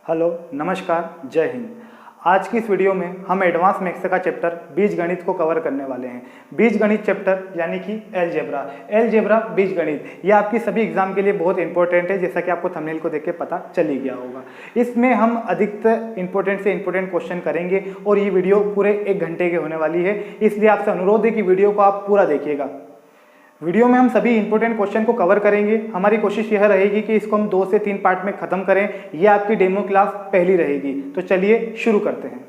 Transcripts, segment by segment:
Hello, नमस्कार, जय हिंद। आज की इस वीडियो में हम एडवांस मैथ्स का चैप्टर बीजगणित को कवर करने वाले हैं। बीजगणित चैप्टर यानी कि अलजेब्रा बीजगणित, ये आपकी सभी एग्जाम के लिए बहुत इंपॉर्टेंट है, जैसा कि आपको थंबनेल को देख के पता चल ही गया होगा। इसमें हम अधिकतर इंपॉर्टेंट से इंपॉर्टेंट क्वेश्चन करेंगे और ये वीडियो पूरे 1 घंटे की होने वाली है, इसलिए आपसे अनुरोध है कि वीडियो को आप पूरा देखिएगा। वीडियो में हम सभी इंपॉर्टेंट क्वेश्चन को कवर करेंगे। हमारी कोशिश यह रहेगी कि इसको हम 2 से 3 पार्ट में खत्म करें। यह आपकी डेमो क्लास पहली रहेगी। तो चलिए शुरू करते हैं।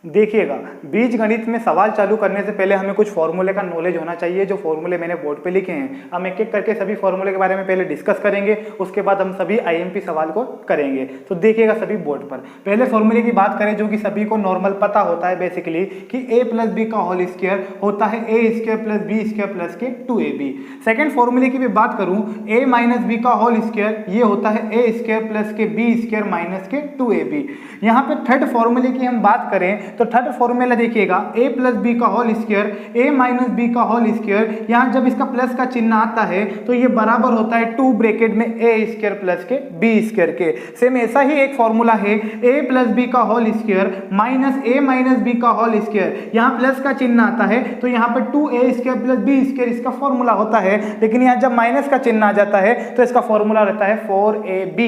देखिएगा, बीजगणित में सवाल चालू करने से पहले हमें कुछ फॉर्मूले का नॉलेज होना चाहिए। जो फॉर्मूले मैंने बोर्ड पे लिखे हैं, हम एक एक करके सभी फॉर्मूले के बारे में पहले डिस्कस करेंगे, उसके बाद हम सभी आईएमपी सवाल को करेंगे। तो देखिएगा सभी बोर्ड पर। पहले फॉर्मूले की बात करें जो कि सभी को नॉर्मल पता होता है बेसिकली, कि a प्लस बी का होल स्क्वायर होता है a square plus B square plus के 2ab। सेकेंड फॉर्मूले की भी बात करूं, a माइनस बी का होल स्क्वायर ये होता है a स्क्वायर प्लस के बी स्क्वायर माइनस के 2ab। यहाँ पे थर्ड फॉर्मूले की हम बात करें तो थर्ड फॉर्मूला देखिएगा, a प्लस बी का whole square a minus b का होल स्क्वायर, यहाँ जब इसका प्लस का चिन्ह आता है तो ये बराबर होता है 2 ब्रैकेट में a स्क्वायर प्लस के b स्क्वायर के। सेम ऐसा ही एक फॉर्मूला है a प्लस बी का whole square minus a minus b का होल स्क्वायर, यहाँ प्लस का चिन्ह आता है तो यहाँ पर 2a square plus b square इसका फॉर्मूला होता है, लेकिन यहाँ जब माइनस का चिन्ह आ जाता है तो इसका फॉर्मूला रहता है 4ab।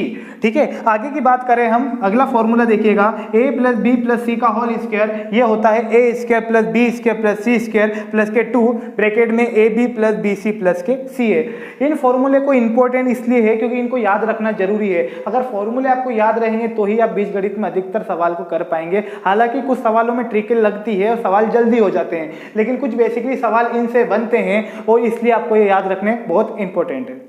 ठीक है, आगे की बात करें हम, अगला फॉर्मूला देखिएगा, a plus B plus c का होल स्क्वायर ये होता है a square plus B square plus c square plus के 2 ब्रैकेट में a b plus b c plus के सी ए। इन फॉर्मूले को इंपॉर्टेंट इसलिए है क्योंकि इनको याद रखना जरूरी है। अगर फॉर्मूले आपको याद रहेंगे तो ही आप बीजगणित में अधिकतर सवाल को कर पाएंगे। हालांकि कुछ सवालों में ट्रिक लगती है और सवाल जल्दी हो जाते हैं, लेकिन कुछ बेसिकली सवाल इनसे बनते हैं और इसलिए आपको ये याद रखने बहुत इंपॉर्टेंट है।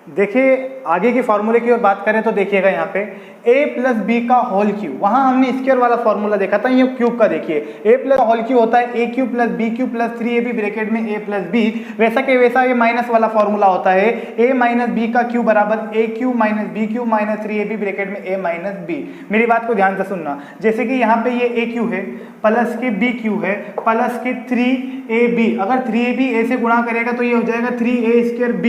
देखिए, आगे की फॉर्मूले की ओर बात करें तो देखिएगा यहाँ पे a प्लस बी का होल क्यूब, वहां हमने स्क्वायर वाला फॉर्मूला देखा था, ये क्यूब का देखिए a प्लस होल क्यूब होता है a cube plus b cube plus 3ab bracket में a प्लस बी। वैसा के वैसा ये माइनस वाला फॉर्मूला होता है a माइनस बी का क्यूब बराबर a cube minus b cube minus 3ab bracket में a माइनस बी। मेरी बात को ध्यान से सुनना, जैसे कि यहाँ पे ये a क्यूब है प्लस के b क्यूब है प्लस के 3ab, अगर 3ab a से गुणा करेगा तो ये हो जाएगा 3a स्क्वायर b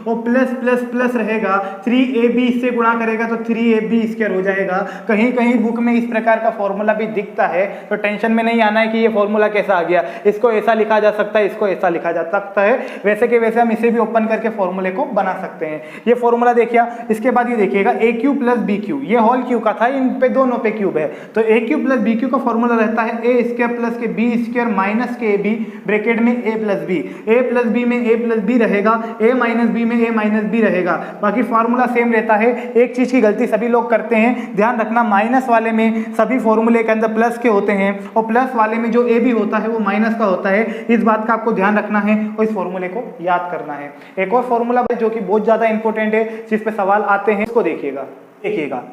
और प्लस प्लस प्लस रहेगा 3ab से गुणा करेगा तो 3ab स्क्वायर हो जाएगा। कहीं कहीं बुक में इस प्रकार का फॉर्मूला भी दिखता है, तो टेंशन में नहीं आना है कि ये फॉर्मूला कैसा आ गया, इसको ऐसा लिखा जा सकता है, इसको ऐसा लिखा जा सकता है। वैसे के वैसे हम इसे भी ओपन करके फॉर्मूले को बना सकते हैं। ये फॉर्मूला देखिए, इसके बाद ये देखिएगा a cube plus b cube, ये होल क्यूब का था, इन पे दोनों पे क्यूब है, तो a cube plus b cube का फॉर्मूला रहता है a स्क्वायर प्लस के b स्क्वायर माइनस के b ब्रैकेट में a प्लस b में a प्लस b रहेगा, a माइनस b में a माइनस b रहेगा। बाकी फॉर्मूला सेम रहता है। एक चीज की गलती सभी लोग करते हैं, ध्यान रखना, माइनस वाले में सभी फॉर्मूले के अंदर प्लस के होते हैं और प्लस वाले में जो ए भी होता है वो माइनस का होता है। इस बात का आपको ध्यान रखना है और इस फॉर्मूले को याद करना है। एक और फॉर्मूला जो कि बहुत ज्यादा इंपॉर्टेंट है, जिस पे सवाल आते हैं, इसको देखिएगा।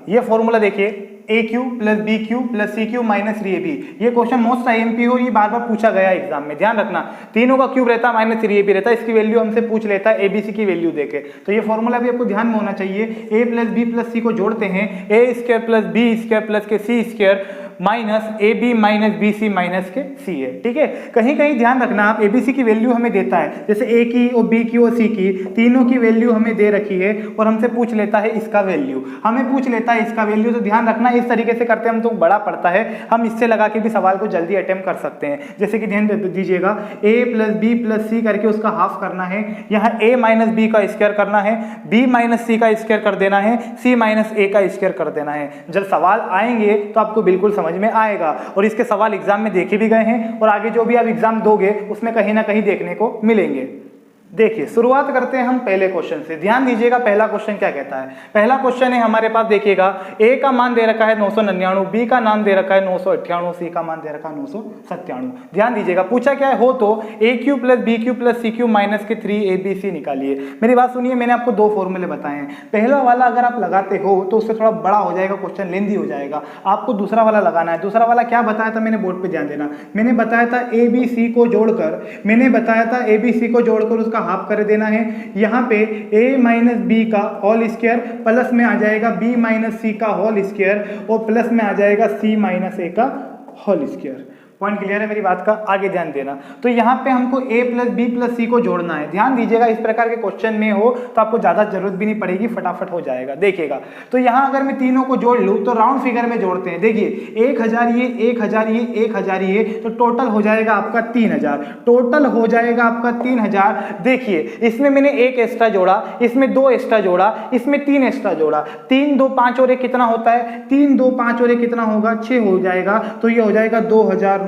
ये फॉर्मूला देखिए, a cube plus b cube plus c cube minus 3ab। ये क्वेश्चन मोस्ट आईएमपी हो, ये बार बार पूछा गया एग्जाम में, ध्यान रखना। तीनों का क्यूब रहता है माइनस 3ab रहता है, इसकी वैल्यू हमसे पूछ लेता है abc की वैल्यू देके। तो ये फॉर्मूला भी आपको ध्यान में होना चाहिए। a plus B plus C को जोड़ते हैं, a square plus B square plus के C square minus A B minus B C minus के सी है। ठीक है, कहीं कहीं ध्यान रखना, आप एबीसी की वैल्यू हमें देता है, जैसे ए की और बी की और सी की, तीनों की वैल्यू हमें दे रखी है और हमसे पूछ लेता है इसका वैल्यू, हमें पूछ लेता है इसका वैल्यू। तो ध्यान रखना, इस तरीके से करते हम तो बड़ा पड़ता है, हम इससे लगा के भी सवाल को जल्दी अटेम्प्ट कर सकते हैं। जैसे कि ध्यान दीजिएगा, a प्लस बी प्लस सी करके उसका हाफ करना है, यहाँ a माइनस बी का स्क्वायर करना है, b माइनस सी का स्क्वायर कर देना है, c माइनस a का स्क्वायर कर देना है। जब सवाल आएंगे तो आपको बिल्कुल समझ में आएगा और इसके सवाल एग्जाम में देखे भी गए हैं और आगे जो भी आप एग्जाम दोगे उसमें कहीं ना कहीं देखने को मिलेंगे। देखिए, शुरुआत करते हैं हम पहले क्वेश्चन से। ध्यान दीजिएगा, पहला क्वेश्चन क्या कहता है। पहला क्वेश्चन है हमारे पास, देखिएगा, a का मान दे रखा है 999, b का मान दे रखा है 998, c का मान दे रखा है 997। ध्यान दीजिएगा, पूछा क्या है, हो तो a cube plus b cube plus c cube minus के 3abc निकालिए। मेरी बात सुनिए, मैंने आपको 2 फॉर्मूले बताए हैं। पहला वाला अगर आप लगाते हो तो उससे थोड़ा बड़ा हो जाएगा, क्वेश्चन लेंदी हो जाएगा, आपको दूसरा वाला लगाना है। दूसरा वाला क्या बताया था मैंने, बोर्ड पे ध्यान देना, मैंने बताया था abc को जोड़कर उसका हाफ कर देना है। यहाँ पे a माइनस बी का होल स्क्वायर प्लस में आ जाएगा b माइनस सी का होल स्क्वायर और प्लस में आ जाएगा c माइनस a का होल स्क्वायर। पॉइंट क्लियर है मेरी बात का? आगे ध्यान देना। तो यहाँ पे हमको a plus B plus C को जोड़ना है। ध्यान दीजिएगा, इस प्रकार के क्वेश्चन में हो तो आपको ज्यादा जरूरत भी नहीं पड़ेगी, फटाफट हो जाएगा। देखिएगा, तो यहाँ अगर मैं तीनों को जोड़ लूँ तो राउंड फिगर में जोड़ते हैं। देखिए 1000 ये, 1000 ये, 1000 ये, तो टोटल हो जाएगा आपका 3000। टोटल हो जाएगा आपका 3000। देखिए इसमें मैंने एक एक्स्ट्रा जोड़ा, इसमें 2 एक्स्ट्रा जोड़ा, इसमें 3 एक्स्ट्रा जोड़ा। 3 2 5 और 1 कितना होता है? 3 2 5 और 1 कितना होगा? 6 हो जाएगा। तो ये हो जाएगा 2994।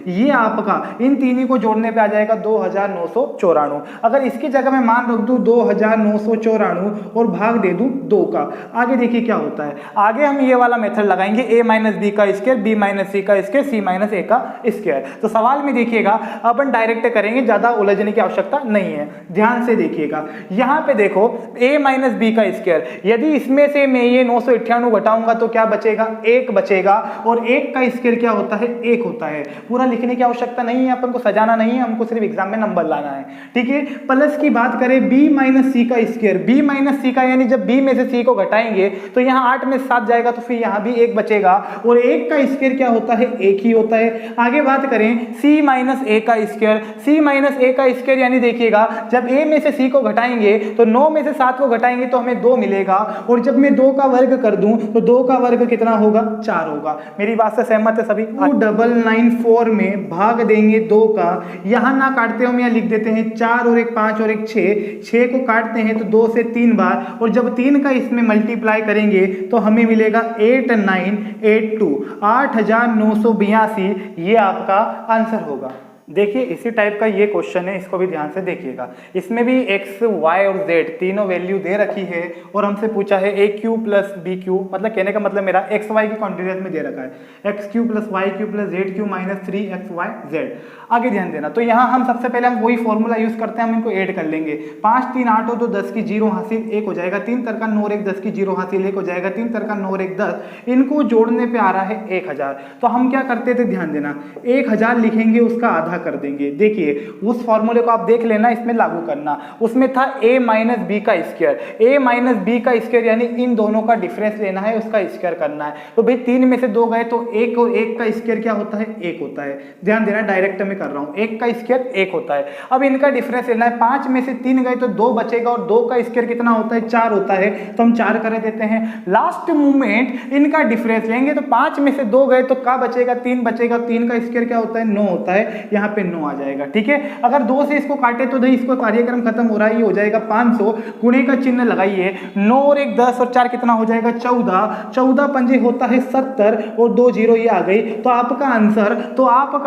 ये आपका इन तीनों को जोड़ने पे आ जाएगा 2994। अगर इसकी जगह मैं मान रख दूं 2994 और भाग दे दूं 2 का, आगे देखिए क्या होता है। आगे हम ये वाला मेथड लगाएंगे, a माइनस बी का स्क्वायर, b माइनस सी का स्क्वायर, c माइनस a का स्क्वायर। तो सवाल में देखिएगा अपन डायरेक्ट करेंगे, ज्यादा उलझने की आवश्यकता नहीं है। ध्यान से देखिएगा, यहाँ पे देखो a माइनस बी का स्क्वायर, यदि इसमें से मैं ये 998 घटाऊंगा तो क्या बचेगा? 1 बचेगा। और 1 का स्क्वायर क्या होता है? 1 होता है। पूरा लिखने की आवश्यकता नहीं है, अपन को सजाना नहीं है, हमको सिर्फ एग्जाम में नंबर लाना है, ठीक है। प्लस की बात करें b माइनस सी का स्क्वायर, b माइनस सी का यानी जब b में से c को घटाएंगे तो यहाँ 8 में 7 जाएगा, तो फिर यहाँ भी 1 बचेगा। और 1 का स्क्वायर क्या होता है? 1 ही होता है। आगे बात करें c माइनस a का स्क्वायर, c माइनस a का स्क्वायर यानी देखिएगा जब a में से c को घटाएंगे तो 9 में से 7 को घटाएंगे तो हमें 2 मिलेगा। और जब मैं 2 का वर्ग कर दूं तो 2 का वर्ग कितना होगा? 4 होगा। मेरी बात से सहमत है सभी? 2994 में भाग देंगे 2 का, यहां ना काटते हम यहाँ लिख देते हैं 4 और 1 5 और 1 6, 6 को काटते हैं तो 2 से 3 बार, और जब 3 का इसमें मल्टीप्लाई करेंगे तो हमें मिलेगा 8982, 8982। ये आपका आंसर होगा। देखिए इसी टाइप का ये क्वेश्चन है, इसको भी ध्यान से देखिएगा। इसमें भी x, y और z तीनों वैल्यू दे रखी है और हमसे पूछा है a cube plus b cube, मतलब कहने का मतलब मेरा x y की क्वांटिटीज में दे रखा है x cube plus y cube plus z cube minus 3xyz। आगे ध्यान देना, तो यहाँ हम सबसे पहले हम वही फॉर्मूला यूज करते हैं, हम इनको ऐड कर लेंगे। 5 3 8 हो तो 10 की 0 हासिल 1 हो जाएगा, 3 तरका 9 और 1 10 की 0 हासिल 1 हो जाएगा, 3 तरका 9 और 1 10, इनको जोड़ने पे आ रहा है 1000। तो हम क्या करते थे? ध्यान देना, 1000 लिखेंगे, उसका आधा कर देंगे। देखिए उस फॉर्मूले को आप देख लेना, इसमें लागू करना। उसमें था a माइनस बी का स्क्वायर, a माइनस बी का स्क्वायर यानी इन दोनों का डिफरेंस लेना है, उसका स्क्वायर करना है। तो भाई 3 में से 2 गए तो 1 और 1 का स्क्वायर क्या होता है? 1 होता है। ध्यान देना, डायरेक्ट में कर रहा हूं, 1 का स्क्वायर 1 होता है। अब इनका डिफरेंस लेना है, 5 में से 3 गए तो 2 बचेगा और 2 का स्क्वायर कितना होता है? 4 होता है। तो हम 4 कर देते हैं। लास्ट मोमेंट इनका डिफरेंस लेंगे तो 5 में से 2 गए तो क्या बचेगा? 3 बचेगा। 3 का स्क्वायर क्या होता है? 9 होता है। यहाँ पे 9 आ जाएगा, ठीक है। अगर 2 से इसको काटे तो भाई इसको कार्यक्रम खत्म हो रहा है, ये हो जाएगा 500। गुणे का चिन्ह लगाइए, 9 और 1 10 और 4 कितना हो जाएगा? 14। 14 पंजे होता है 70 और 2 0 ये आ गई। तो आपका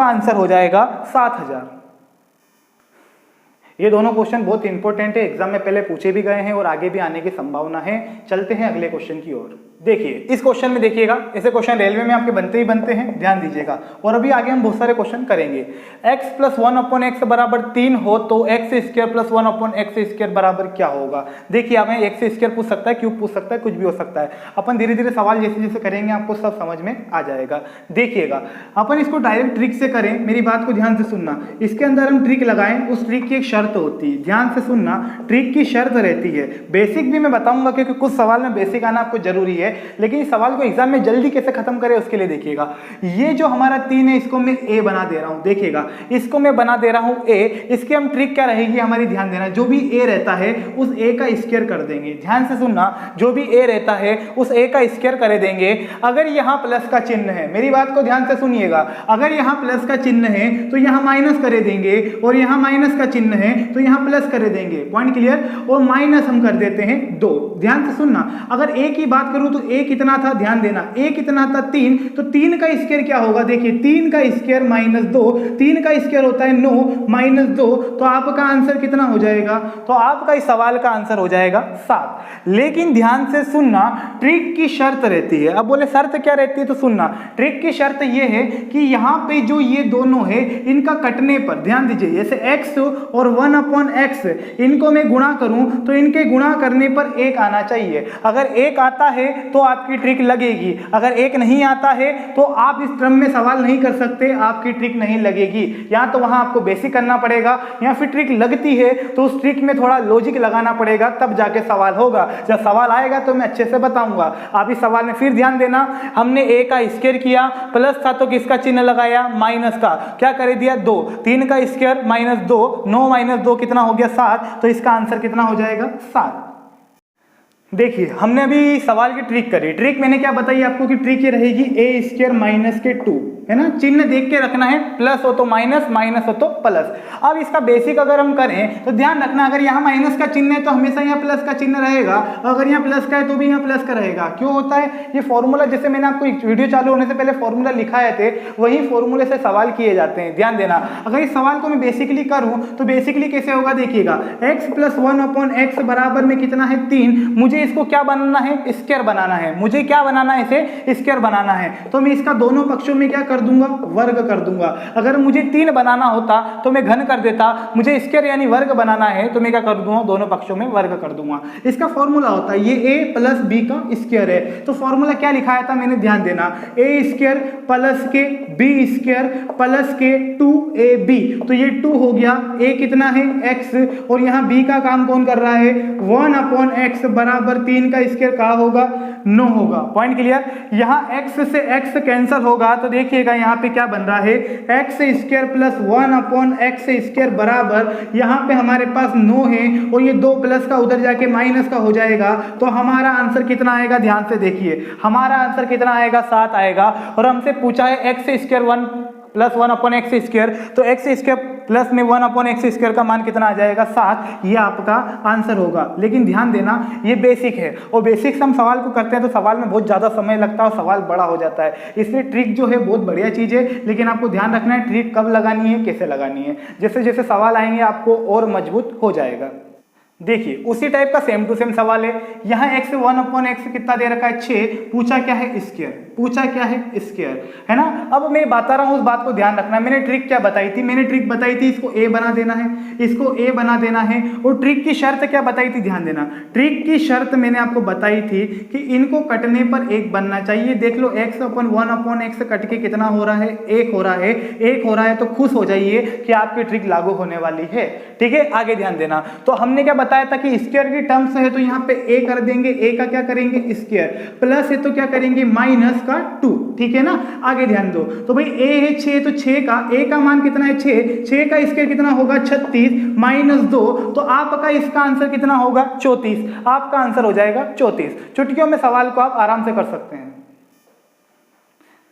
आंसर हो जाएगा 7000। ये दोनों क्वेश्चन बहुत इंपॉर्टेंट है, एग्जाम में पहले पूछे भी गए हैं और आगे भी आने की संभावना है। चलते हैं अगले क्वेश्चन की ओर। देखिए इस क्वेश्चन में देखिएगा, ऐसे क्वेश्चन रेलवे में आपके बनते ही बनते हैं, ध्यान दीजिएगा। और अभी आगे हम बहुत सारे क्वेश्चन करेंगे। x प्लस 1/x बराबर 3 हो तो x square plus 1/x square बराबर क्या होगा? देखिए हमें x स्क्वायर पूछ सकता है, क्यूब पूछ सकता है, कुछ भी हो सकता है। अपन धीरे धीरे सवाल जैसे जैसे करेंगे आपको सब समझ में आ जाएगा। देखिएगा अपन इसको डायरेक्ट ट्रिक से करें, मेरी बात को ध्यान से सुनना। इसके अंदर हम ट्रिक लगाएं, उस ट्रिक की एक शर्त होती है, ध्यान से सुनना। ट्रिक की शर्त रहती है, बेसिक भी मैं बताऊंगा क्योंकि कुछ सवाल में बेसिक आना आपको जरूरी है, लेकिन इस सवाल को एग्जाम में जल्दी कैसे खत्म करें उसके लिए देखिएगा। ये जो हमारा 3 है इसको मैं a बना दे रहा हूं, देखिएगा इसको मैं बना दे रहा हूं a। इसकी हम ट्रिक क्या रहेगी हमारी, ध्यान देना, जो भी a रहता है उस a का स्क्वायर कर देंगे। ध्यान से सुनना, जो भी a रहता है उस a का स्क्वायर कर देंगे। अगर यहां प्लस का चिन्ह है, मेरी बात को ध्यान से सुनिएगा, अगर यहां प्लस का चिन्ह है तो यहां माइनस कर देंगे, और यहां माइनस का चिन्ह है तो यहां प्लस कर देंगे। Point clear? और माइनस हम कर देते हैं 2। ध्यान से सुनना, अगर a की बात करूं तो a कितना था? ध्यान देना, a कितना था? 3। तो 3 का स्क्वायर क्या होगा? देखिए 3 का स्क्वायर माइनस 2, 3 का स्क्वायर होता है 9 माइनस 2, तो आपका आंसर कितना हो जाएगा? तो आपका इस सवाल का आंसर हो जाएगा 7। लेकिन ध्यान से सुनना, ट्रिक की शर्त रहती है। अब बोले शर्त क्या रहती है तो सुनना, ट्रिक की शर्त यह है कि यहां पे जो ये दोनों है इनका कटने पर, ध्यान दीजिए, जैसे x और 1/x इनको मैं गुणा करूं तो इनके गुणा करने पर 1 आना चाहिए। अगर 1 आता है तो आपकी ट्रिक लगेगी, अगर 1 नहीं आता है तो आप इस क्रम में सवाल नहीं कर सकते, आपकी ट्रिक नहीं लगेगी। या तो वहां आपको बेसिक करना पड़ेगा, या फिर ट्रिक लगती है तो उस ट्रिक में थोड़ा लॉजिक लगाना पड़ेगा, तब जाके सवाल होगा। जब सवाल आएगा तो मैं अच्छे से बताऊंगा। आप इस सवाल में फिर ध्यान देना, हमने a का स्क्वायर किया, प्लस था तो किसका चिन्ह लगाया, माइनस का, क्या कर दिया 2, 3 का स्क्वायर माइनस 2, 9 माइनस 2 कितना हो गया 7, तो इसका आंसर कितना हो जाएगा 7। देखिए हमने अभी सवाल की ट्रिक करी, ट्रिक मैंने क्या बताई आपको कि ट्रिक ये रहेगी a स्क्वायर माइनस के 2, है ना, चिन्ह देख के रखना है, प्लस हो तो माइनस, माइनस हो तो प्लस। अब इसका बेसिक अगर हम करें तो ध्यान रखना, अगर यहाँ माइनस का चिन्ह है तो हमेशा यहाँ प्लस का चिन्ह रहेगा, अगर यहाँ प्लस का है तो भी यहाँ प्लस का रहेगा। क्यों होता है ये फॉर्मूला, जैसे मैंने आपको वीडियो चालू होने से पहले फॉर्मूला लिखाए थे, वही फॉर्मूले से सवाल किए जाते हैं, ध्यान देना। अगर इस सवाल को मैं बेसिकली करूँ तो बेसिकली कैसे होगा देखिएगा, x प्लस 1/x बराबर में कितना है 3, मुझे इसको क्या बनाना है, स्क्वायर बनाना है, मुझे क्या बनाना है, इसे स्क्वायर बनाना है, तो मैं इसका दोनों पक्षों में क्या कर दूंगा, वर्ग कर दूंगा। अगर मुझे 3 बनाना होता तो मैं घन कर देता, मुझे स्क्वायर यानी वर्ग बनाना है तो मैं क्या कर दूंगा, दोनों पक्षों में वर्ग कर दूंगा। इसका फॉर्मूला होता है ये a प्लस b का स्क्वायर है, तो फॉर्मूला क्या लिखाया था मैंने, ध्यान देना, a स्क्वायर प्लस के b स्क्वायर प्लस के 2ab, तो ये 2 हो गया, a कितना है x, और यहाँ b का काम कौन कर रहा है, 1/x बराबर 3 का स्क्वायर कहाँ होगा, 9 होगा। Point clear. यहाँ x से x कैंसिल होगा तो देखिएगा यहाँ पे क्या बन रहा है, x square plus 1/x square बराबर, यहाँ पे हमारे पास 9 है और ये 2 प्लस का उधर जाके माइनस का हो जाएगा, तो हमारा आंसर कितना आएगा, ध्यान से देखिए, हमारा आंसर कितना आएगा, 7 आएगा। और हमसे पूछा है x square 1 plus 1/x square, तो x स्क्वायर प्लस में 1/x स्क्वायर का मान कितना आ जाएगा, 7, ये आपका आंसर होगा। लेकिन ध्यान देना ये बेसिक है, और बेसिक से हम सवाल को करते हैं तो सवाल में बहुत ज़्यादा समय लगता है और सवाल बड़ा हो जाता है, इसलिए ट्रिक जो है बहुत बढ़िया चीज़ है, लेकिन आपको ध्यान रखना है ट्रिक कब लगानी है, कैसे लगानी है, जैसे जैसे सवाल आएंगे आपको और मजबूत हो जाएगा। देखिए उसी टाइप का सेम टू सेम सवाल है, यहाँ x 1/x कितना दे रखा है 6, पूछा क्या है स्क्वायर, पूछा क्या है स्क्वायर, है ना। अब मैं बता रहा हूँ उस बात को ध्यान रखना, मैंने ट्रिक क्या बताई थी, मैंने ट्रिक बताई थी इसको a बना देना है, इसको a बना देना है, और ट्रिक की शर्त क्या बताई थी, ध्यान देना, ट्रिक की शर्त मैंने आपको बताई थी कि इनको कटने पर 1 बनना चाहिए। देख लो x 1/x कट के कितना हो रहा है, 1 हो रहा है, 1 हो रहा है, तो खुश हो जाइए कि आपकी ट्रिक लागू होने वाली है। ठीक है, आगे ध्यान देना, तो हमने क्या बताया था कि स्क्वायर की टर्म्स है तो यहाँ पे a कर देंगे, a का क्या करेंगे स्क्वायर, प्लस है तो क्या करेंगे माइनस का 2, ठीक है ना। आगे ध्यान दो, तो भाई a है 6, तो 6 का a का मान कितना है 6, 6 का स्क्वायर कितना होगा 36 माइनस 2, तो आपका इसका आंसर कितना होगा 34, आपका आंसर हो जाएगा 34। चुटकियों में सवाल को आप आराम से कर सकते हैं।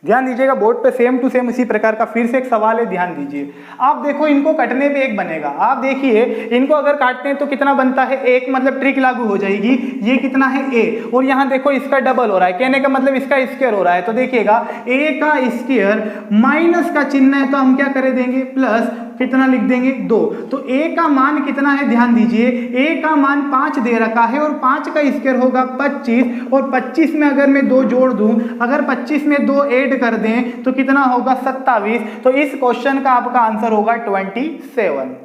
ध्यान दीजिएगा, बोर्ड पे सेम टू सेम इसी प्रकार का फिर से एक सवाल है, ध्यान दीजिए। आप देखो इनको कटने पे 1 बनेगा, आप देखिए इनको अगर काटते हैं तो कितना बनता है 1, मतलब ट्रिक लागू हो जाएगी, ये कितना है a, और यहाँ देखो इसका डबल हो रहा है, कहने का मतलब इसका स्क्वायर हो रहा है, तो देखिएगा a का स्क्वायर माइनस का चिन्ह है तो हम क्या कर देंगे प्लस, कितना लिख देंगे 2, तो a का मान कितना है, ध्यान दीजिए a का मान 5 दे रखा है और 5 का स्क्वायर होगा 25, और 25 में अगर मैं 2 जोड़ दूं, अगर 25 में 2 ऐड कर दें तो कितना होगा 27, तो इस क्वेश्चन का आपका आंसर होगा 27।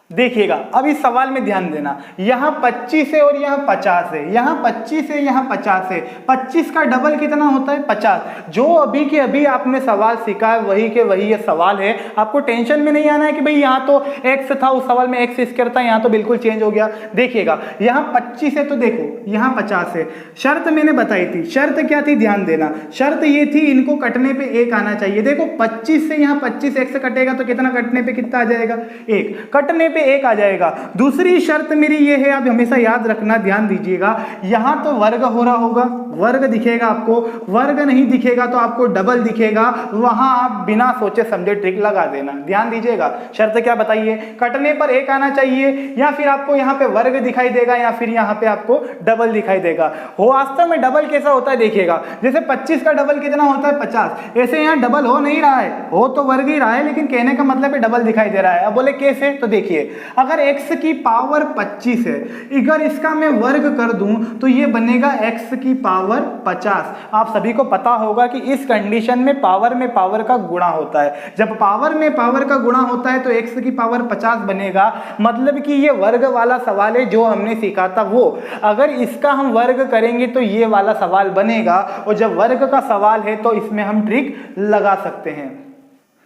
देखिएगा अब इस सवाल में ध्यान देना, यहाँ 25 है और यहाँ 50 है, यहाँ 25 है यहाँ 50 है, 25 का डबल कितना होता है 50। जो अभी के अभी आपने सवाल सीखा है वही के वही ये सवाल है, आपको टेंशन में नहीं आना है कि भाई यहाँ तो x था उस सवाल में x स्क्वायर था, यहाँ तो बिल्कुल चेंज हो गया। देखिएगा यहाँ 25 है तो देखो यहाँ 50 है, शर्त मैंने बताई थी, शर्त क्या थी ध्यान देना, शर्त ये थी इनको कटने पे 1 आना चाहिए। देखो 25 से यहाँ 25 x कटेगा तो कितना कटने पे कितना आ जाएगा 1, कटने पे 1 आ जाएगा। दूसरी शर्त मेरी ये है, आप हमेशा याद रखना, ध्यान दीजिएगा, यहां तो वर्ग हो रहा होगा, वर्ग दिखेगा आपको, वर्ग नहीं दिखेगा तो आपको डबल दिखेगा, वहां आप बिना सोचे समझे ट्रिक लगा देना। ध्यान दीजिएगा, शर्त क्या बताइए, कटने पर 1 आना चाहिए, या फिर आपको यहाँ पे वर्ग दिखाई देगा, या फिर यहाँ पे आपको डबल दिखाई देगा। हो वास्तव में डबल कैसा होता है देखिएगा, जैसे 25 का डबल कितना होता है 50, ऐसे यहाँ डबल हो नहीं रहा है, हो तो वर्ग ही रहा है, लेकिन कहने का मतलब है डबल दिखाई दे रहा है। अब बोले कैसे, तो देखिए अगर x की पावर 25 है, अगर इसका मैं वर्ग कर दूं तो ये बनेगा x की पावर 50। आप सभी को पता होगा कि इस कंडीशन में पावर का गुणा होता है। जब पावर में पावर का गुणा होता है तो x की पावर 50 बनेगा। मतलब कि ये वर्ग वाला सवाल है जो हमने सीखा था वो, अगर इसका हम वर्ग करेंगे तो ये वाला सवाल बनेगा, और जब वर्ग का सवाल है तो इसमें हम ट्रिक लगा सकते हैं।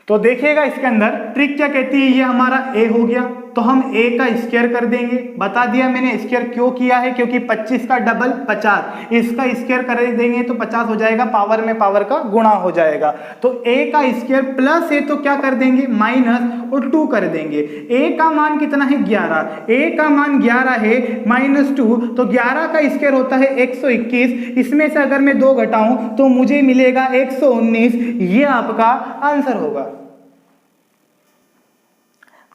तो देखिएगा इसके अंदर ट्रिक क्या कहती है, ये हमारा a हो गया तो हम a का स्क्वायर कर देंगे। बता दिया मैंने स्क्वायर क्यों किया है, क्योंकि 25 का डबल 50, इसका स्क्वायर कर देंगे तो 50 हो जाएगा, पावर में पावर का गुणा हो जाएगा। तो a का स्क्वायर प्लस है तो क्या कर देंगे, माइनस और 2 कर देंगे। a का मान कितना है 11, a का मान 11 है -2, तो 11 का स्क्वायर होता है 121। इसमें से अगर मैं 2 घटाऊं तो मुझे मिलेगा 119। ये आपका आंसर होगा।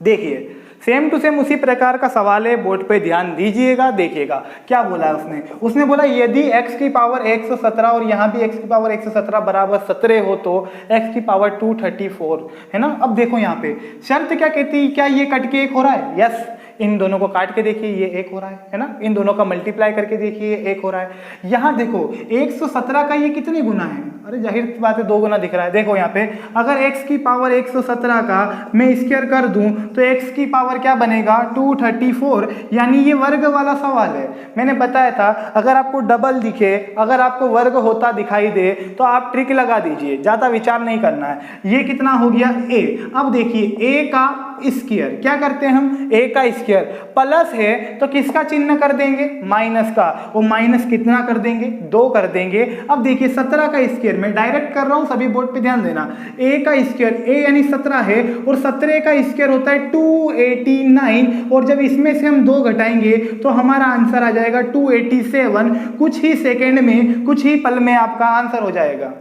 देखिए सेम टू सेम उसी प्रकार का सवाल है, बोर्ड पे ध्यान दीजिएगा। देखिएगा क्या बोला है उसने बोला यदि x की पावर 117 और यहाँ भी x की पावर 117 बराबर 17 हो तो x की पावर 234 है ना। अब देखो यहाँ पे शर्त क्या कहती है, क्या ये कट के 1 हो रहा है, यस। इन दोनों को काट के देखिए ये 1 हो रहा है ना। इन दोनों का मल्टीप्लाई करके देखिए 1 हो रहा है। यहाँ देखो 117 का ये कितने गुना है, अरे जाहिर सी बात है 2 गुना दिख रहा है। देखो यहाँ पे अगर x की पावर 117 का मैं स्क्वायर कर दूं तो x की पावर क्या बनेगा 234, यानी ये वर्ग वाला सवाल है। मैंने बताया था अगर आपको डबल दिखे, अगर आपको वर्ग होता दिखाई दे तो आप ट्रिक लगा दीजिए, ज्यादा विचार नहीं करना है। ये कितना हो गया a। अब देखिए a का स्क्वायर क्या करते हैं हम, a का स्क्वायर प्लस है तो किसका चिन्ह कर देंगे, माइनस का, वो माइनस कितना कर देंगे 2 कर देंगे। अब देखिए 17 का स्क्वायर मैं डायरेक्ट कर रहा हूं, सभी बोर्ड पे ध्यान देना। a का स्क्वायर a यानी 17 है और 17 का स्क्वायर होता है 289, और जब इसमें से हम 2 घटाएंगे तो हमारा आंसर आ जाएगा 287। कुछ ही सेकेंड में, कुछ ही पल में आपका आंसर हो जाएगा।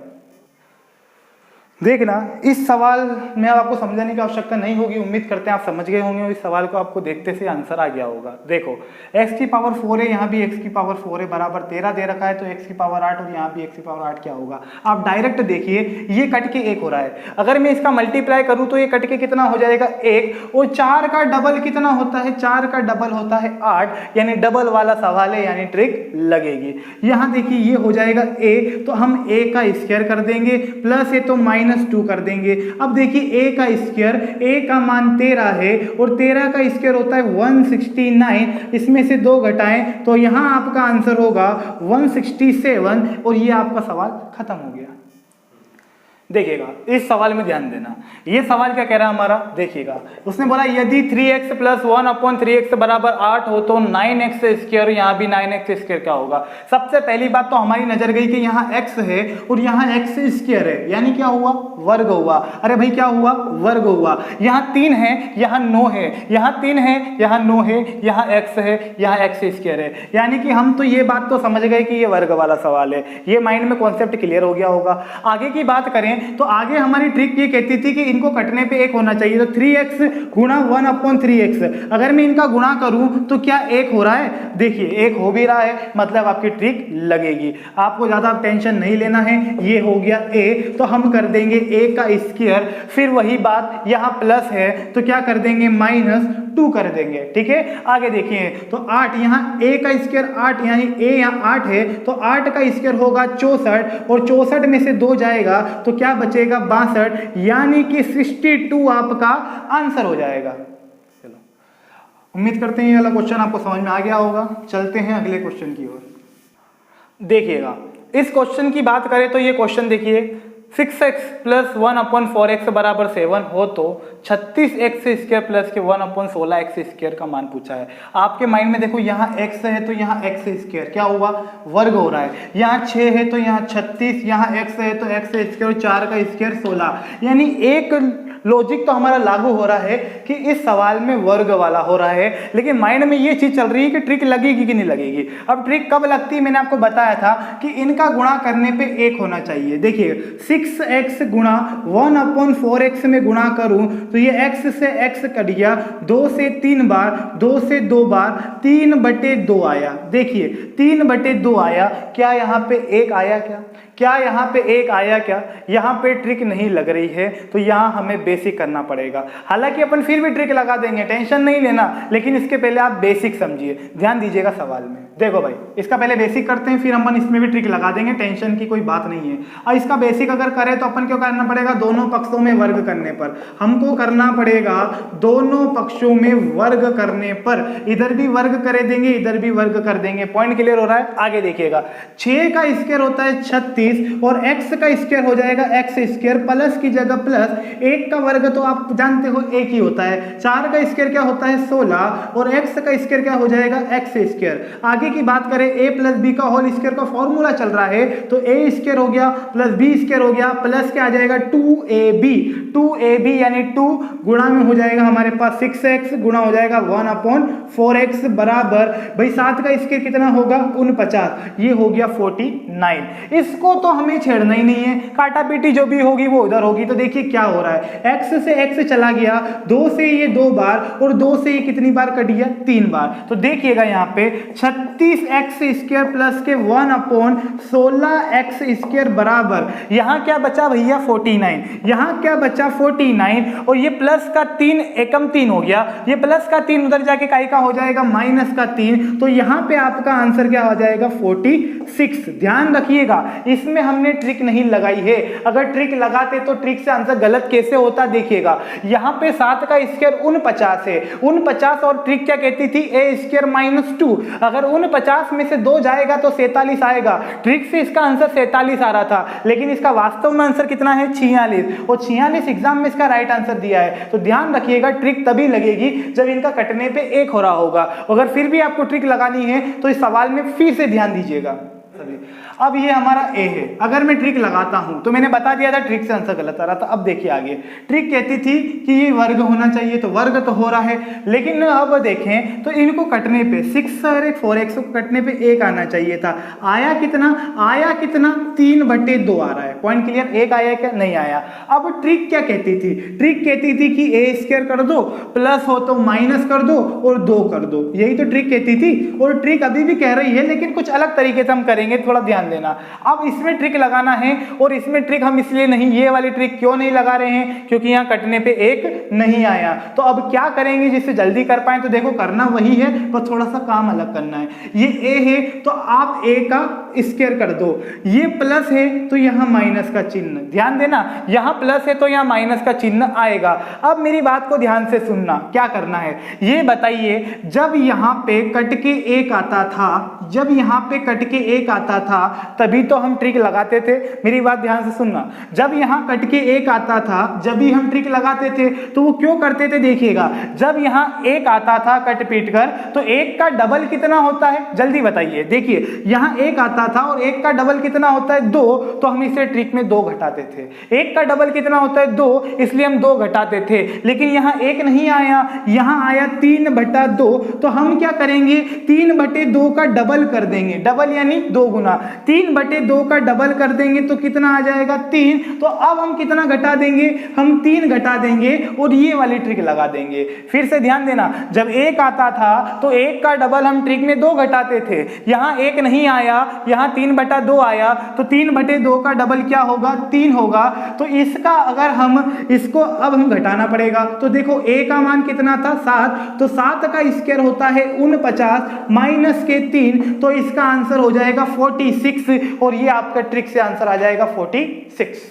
देखना इस सवाल में अब आपको समझाने की आवश्यकता नहीं होगी, उम्मीद करते हैं आप समझ गए होंगे और इस सवाल को आपको देखते से आंसर आ गया होगा। देखो x की पावर 4 है, यहाँ भी x की पावर 4 है, बराबर 13 दे रखा है, तो x की पावर 8 और यहाँ भी x की पावर 8 क्या होगा। आप डायरेक्ट देखिए ये कट के 1 हो रहा है, अगर मैं इसका मल्टीप्लाई करूँ तो ये कट के कितना हो जाएगा 1, और 4 का डबल कितना होता है, 4 का डबल होता है 8, यानी डबल वाला सवाल है, यानी ट्रिक लगेगी। यहाँ देखिए ये हो जाएगा a, तो हम a का स्क्वायर कर देंगे, प्लस है तो -2 कर देंगे। अब देखिए a का स्क्वायर, a का मान 13 है और 13 का स्क्वायर होता है 169, इसमें से 2 घटाएं तो यहां आपका आंसर होगा 167, और ये आपका सवाल खत्म हो गया। देखिएगा इस सवाल में ध्यान देना, ये सवाल क्या कह रहा है हमारा, देखिएगा उसने बोला यदि 3x + 1/3x बराबर 8 हो तो 9x स्क्वायर, यहाँ भी 9x स्क्वायर क्या होगा। सबसे पहली बात तो हमारी नजर गई कि यहाँ x है और यहाँ x स्क्वायर है, यानी क्या हुआ, वर्ग हुआ। अरे भाई क्या हुआ, वर्ग हुआ। यहाँ 3 है, यहाँ 9 है, यहाँ 3 है, यहाँ 9 है, यहाँ x है, यहाँ x स्क्वायर है, यानी कि हम तो ये बात तो समझ गए कि ये वर्ग वाला सवाल है। ये माइंड में कॉन्सेप्ट क्लियर हो गया होगा। आगे की बात करें तो आगे हमारी ट्रिक ये कहती थी कि इनको कटने पे 1 होना चाहिए, तो 3x गुणा 1/3x, अगर मैं इनका गुणा करूं तो क्या 1 हो रहा है, देखिए 1 हो भी रहा है, मतलब आपकी ट्रिक लगेगी। आपको ज्यादा टेंशन नहीं लेना है। ये हो गया a, तो हम कर देंगे a का स्क्वायर, फिर वही बात यहाँ प्लस है तो क्या कर देंगे -2 कर देंगे। ठीक है, आगे देखिए तो 8, यहाँ a का स्क्वायर 8, यानी a यहाँ 8 है तो 8 का स्क्वायर होगा 64, और 64 में से 2 जाएगा तो क्या बचेगा 62, यानी कि 62 आपका आंसर हो जाएगा। चलो उम्मीद करते हैं ये वाला क्वेश्चन आपको समझ में आ गया होगा। चलते हैं अगले क्वेश्चन की ओर। देखिएगा इस क्वेश्चन की बात करें तो ये क्वेश्चन देखिए 6x + 1/4x बराबर 7 हो तो 36x स्क्वायर प्लस के 1/16x स्क्वायर का मान पूछा है। आपके माइंड में देखो यहाँ x है तो यहाँ x स्क्वायर क्या हुआ, वर्ग हो रहा है। यहाँ 6 है तो यहाँ 36, यहाँ x है तो x स्क्वायर, 4 का स्क्वायर 16, यानी एक लॉजिक तो हमारा लागू हो रहा है कि इस सवाल में वर्ग वाला हो रहा है, लेकिन माइंड में ये चीज चल रही है कि ट्रिक लगेगी कि नहीं लगेगी। अब ट्रिक कब लगती है, मैंने आपको बताया था कि इनका गुणा करने पे 1 होना चाहिए। देखिए 6x गुणा 1/4x में गुणा करूं तो ये x से x कट गया, 2 से 3 बार, 2 से 2 बार, 3/2 आया। देखिए 3/2 आया, क्या यहाँ पे 1 आया, क्या यहाँ पे 1 आया, क्या यहाँ पे ट्रिक नहीं लग रही है, तो यहाँ हमें बेसिक करना पड़ेगा। हालांकि अपन फिर भी ट्रिक लगा देंगे, टेंशन नहीं लेना, लेकिन इसके पहले आप बेसिक समझिए, ध्यान दीजिएगा सवाल में। देखो भाई, इसका पहले बेसिक करते हैं, फिर अपन इसमें भी ट्रिक लगा देंगे, टेंशन की कोई बात नहीं है। और इसका बेसिक अगर करें तो अपन क्यों करना पड़ेगा, दोनों पक्षों में वर्ग करने पर हमको करना पड़ेगा, दोनों पक्षों में वर्ग करने पर, इधर भी वर्ग कर देंगे, इधर भी वर्ग कर देंगे। पॉइंट क्लियर हो रहा है? आगे देखिएगा, 6 का स्क्वायर होता है 36 और x का स्क्वायर हो जाएगा x स्क्वायर, प्लस की जगह प्लस, 1 का वर्ग तो आप जानते हो 1 ही होता है, 4 का स्क्वायर क्या होता है 16 और x का स्क्वायर क्या हो जाएगा x स्क्वायर। आगे की बात करें a प्लस बी का होल स्क्वायर का फॉर्मूला चल रहा है, तो a स्क्वायर हो गया प्लस b स्क्वायर हो गया, प्लस क्या आ जाएगा 2ab यानी 2 गुणा में हो जाएगा हमारे पास 6x गुणा हो जाएगा 1/4x बराबर भाई 7 का स्क्वायर कितना होगा 49, ये हो गया 49। इसको तो हमें छेड़ना ही नहीं है, काटा पीटी जो भी होगी वो उधर होगी। तो देखिए क्या हो रहा है, x से x चला गया, 2 से ये 2 बार और 2 से ये कितनी बार कट गया 3 बार। तो देखिएगा यहाँ पे 36x स्क्वायर प्लस के 1/16x स्क्वायर बराबर, यहाँ क्या बचा भैया 49, यहाँ क्या बचा 49 और ये प्लस का 3 एकम 3 हो गया, ये प्लस का 3 उधर जाके काई का हो जाएगा माइनस का 3, तो यहाँ पे आपका आंसर क्या हो जाएगा 46। ध्यान रखिएगा इसमें हमने ट्रिक नहीं लगाई है, अगर ट्रिक लगाते तो ट्रिक से आंसर गलत कैसे होता देखिएगा। यहाँ पे 7 का स्क्वायर 49 है, 49 और ट्रिक क्या कहती थी a स्क्वायर माइनस 2, अगर 49 में से 2 जाएगा तो 47 आएगा, ट्रिक से इसका आंसर 47 आ रहा था, लेकिन इसका वास्तव में आंसर कितना है 46 और 46 एग्जाम में इसका राइट आंसर दिया है। तो ध्यान रखिएगा ट्रिक तभी लगेगी जब इनका कटने पे 1 हो रहा होगा, अगर फिर भी आपको ट्रिक लगानी है तो इस सवाल में फिर से ध्यान दीजिएगा। अब ये हमारा a है, अगर मैं ट्रिक लगाता हूं तो मैंने बता दिया था ट्रिक से आंसर गलत आ रहा था। अब देखिए आगे, ट्रिक कहती थी कि ये वर्ग होना चाहिए, तो वर्ग तो हो रहा है, लेकिन अब देखें तो इनको कटने पे 6 और 4x को कटने पे 1 आना चाहिए था, आया कितना 3/2 आ रहा है। Point clear? 1 आया क्या? नहीं आया। अब ट्रिक क्या कहती थी, ट्रिक कहती थी कि a स्क्वायर कर दो, प्लस हो तो माइनस कर दो और 2 कर दो, यही तो ट्रिक कहती थी, और ट्रिक अभी भी कह रही है, लेकिन कुछ अलग तरीके से हम करेंगे, थोड़ा ध्यान देना। अब इसमें ट्रिक लगाना है, और इसमें ट्रिक हम इसलिए नहीं, ये वाली ट्रिक क्यों नहीं लगा रहे हैं, क्योंकि यहां कटने पे 1 नहीं आया। तो अब क्या करेंगे जिससे जल्दी कर पाए, तो देखो करना वही है पर थोड़ा सा काम अलग करना है। ये a है तो आप a का स्क्वायर कर दो, ये प्लस है तो यहां माइनस का चिन्ह, ध्यान देना, यहां प्लस है तो यहां माइनस का चिन्ह आएगा। अब मेरी बात को ध्यान से सुनना, क्या करना है ये बताइए, जब यहां पे कट के 1 आता था, जब यहां पे कट के 1 आता था तभी तो हम ट्रिक लगाते थे। मेरी बात ध्यान से सुनना, जब यहां कट के 1 आता था जब भी हम ट्रिक लगाते थे तो वो क्यों करते थे, देखिएगा जब यहां 1 आता था कट पीट कर तो 1 का डबल कितना होता है, जल्दी बताइए। देखिए यहां 1 आता था और 1 का डबल कितना होता है 2, तो हम इसे ट्रिक में 2 घटाते थे। 1 का डबल कितना होता है 2, इसलिए हम 2 घटाते थे, लेकिन यहां 1 नहीं आया, यहां आया 3/2, तो हम क्या करेंगे 3/2 का डबल कर देंगे, डबल यानी 2 गुना, 3/2 का डबल कर देंगे तो कितना आ जाएगा 3। तो अब हम कितना घटा देंगे, हम 3 घटा देंगे और ये वाली ट्रिक लगा देंगे। फिर से ध्यान देना, जब 1 आता था तो 1 का डबल हम ट्रिक में 2 घटाते थे, यहां 1 नहीं आया, यहां 3/2 आया, तो 3/2 का डबल क्या होगा 3 होगा। तो इसका अगर हम इसको अब हम घटाना पड़ेगा, तो देखो a का मान कितना था 7, तो 7 का स्क्वायर होता है 49 माइनस के 3, तो इसका आंसर हो जाएगा 46 और ये आपका ट्रिक से आंसर आ जाएगा 46।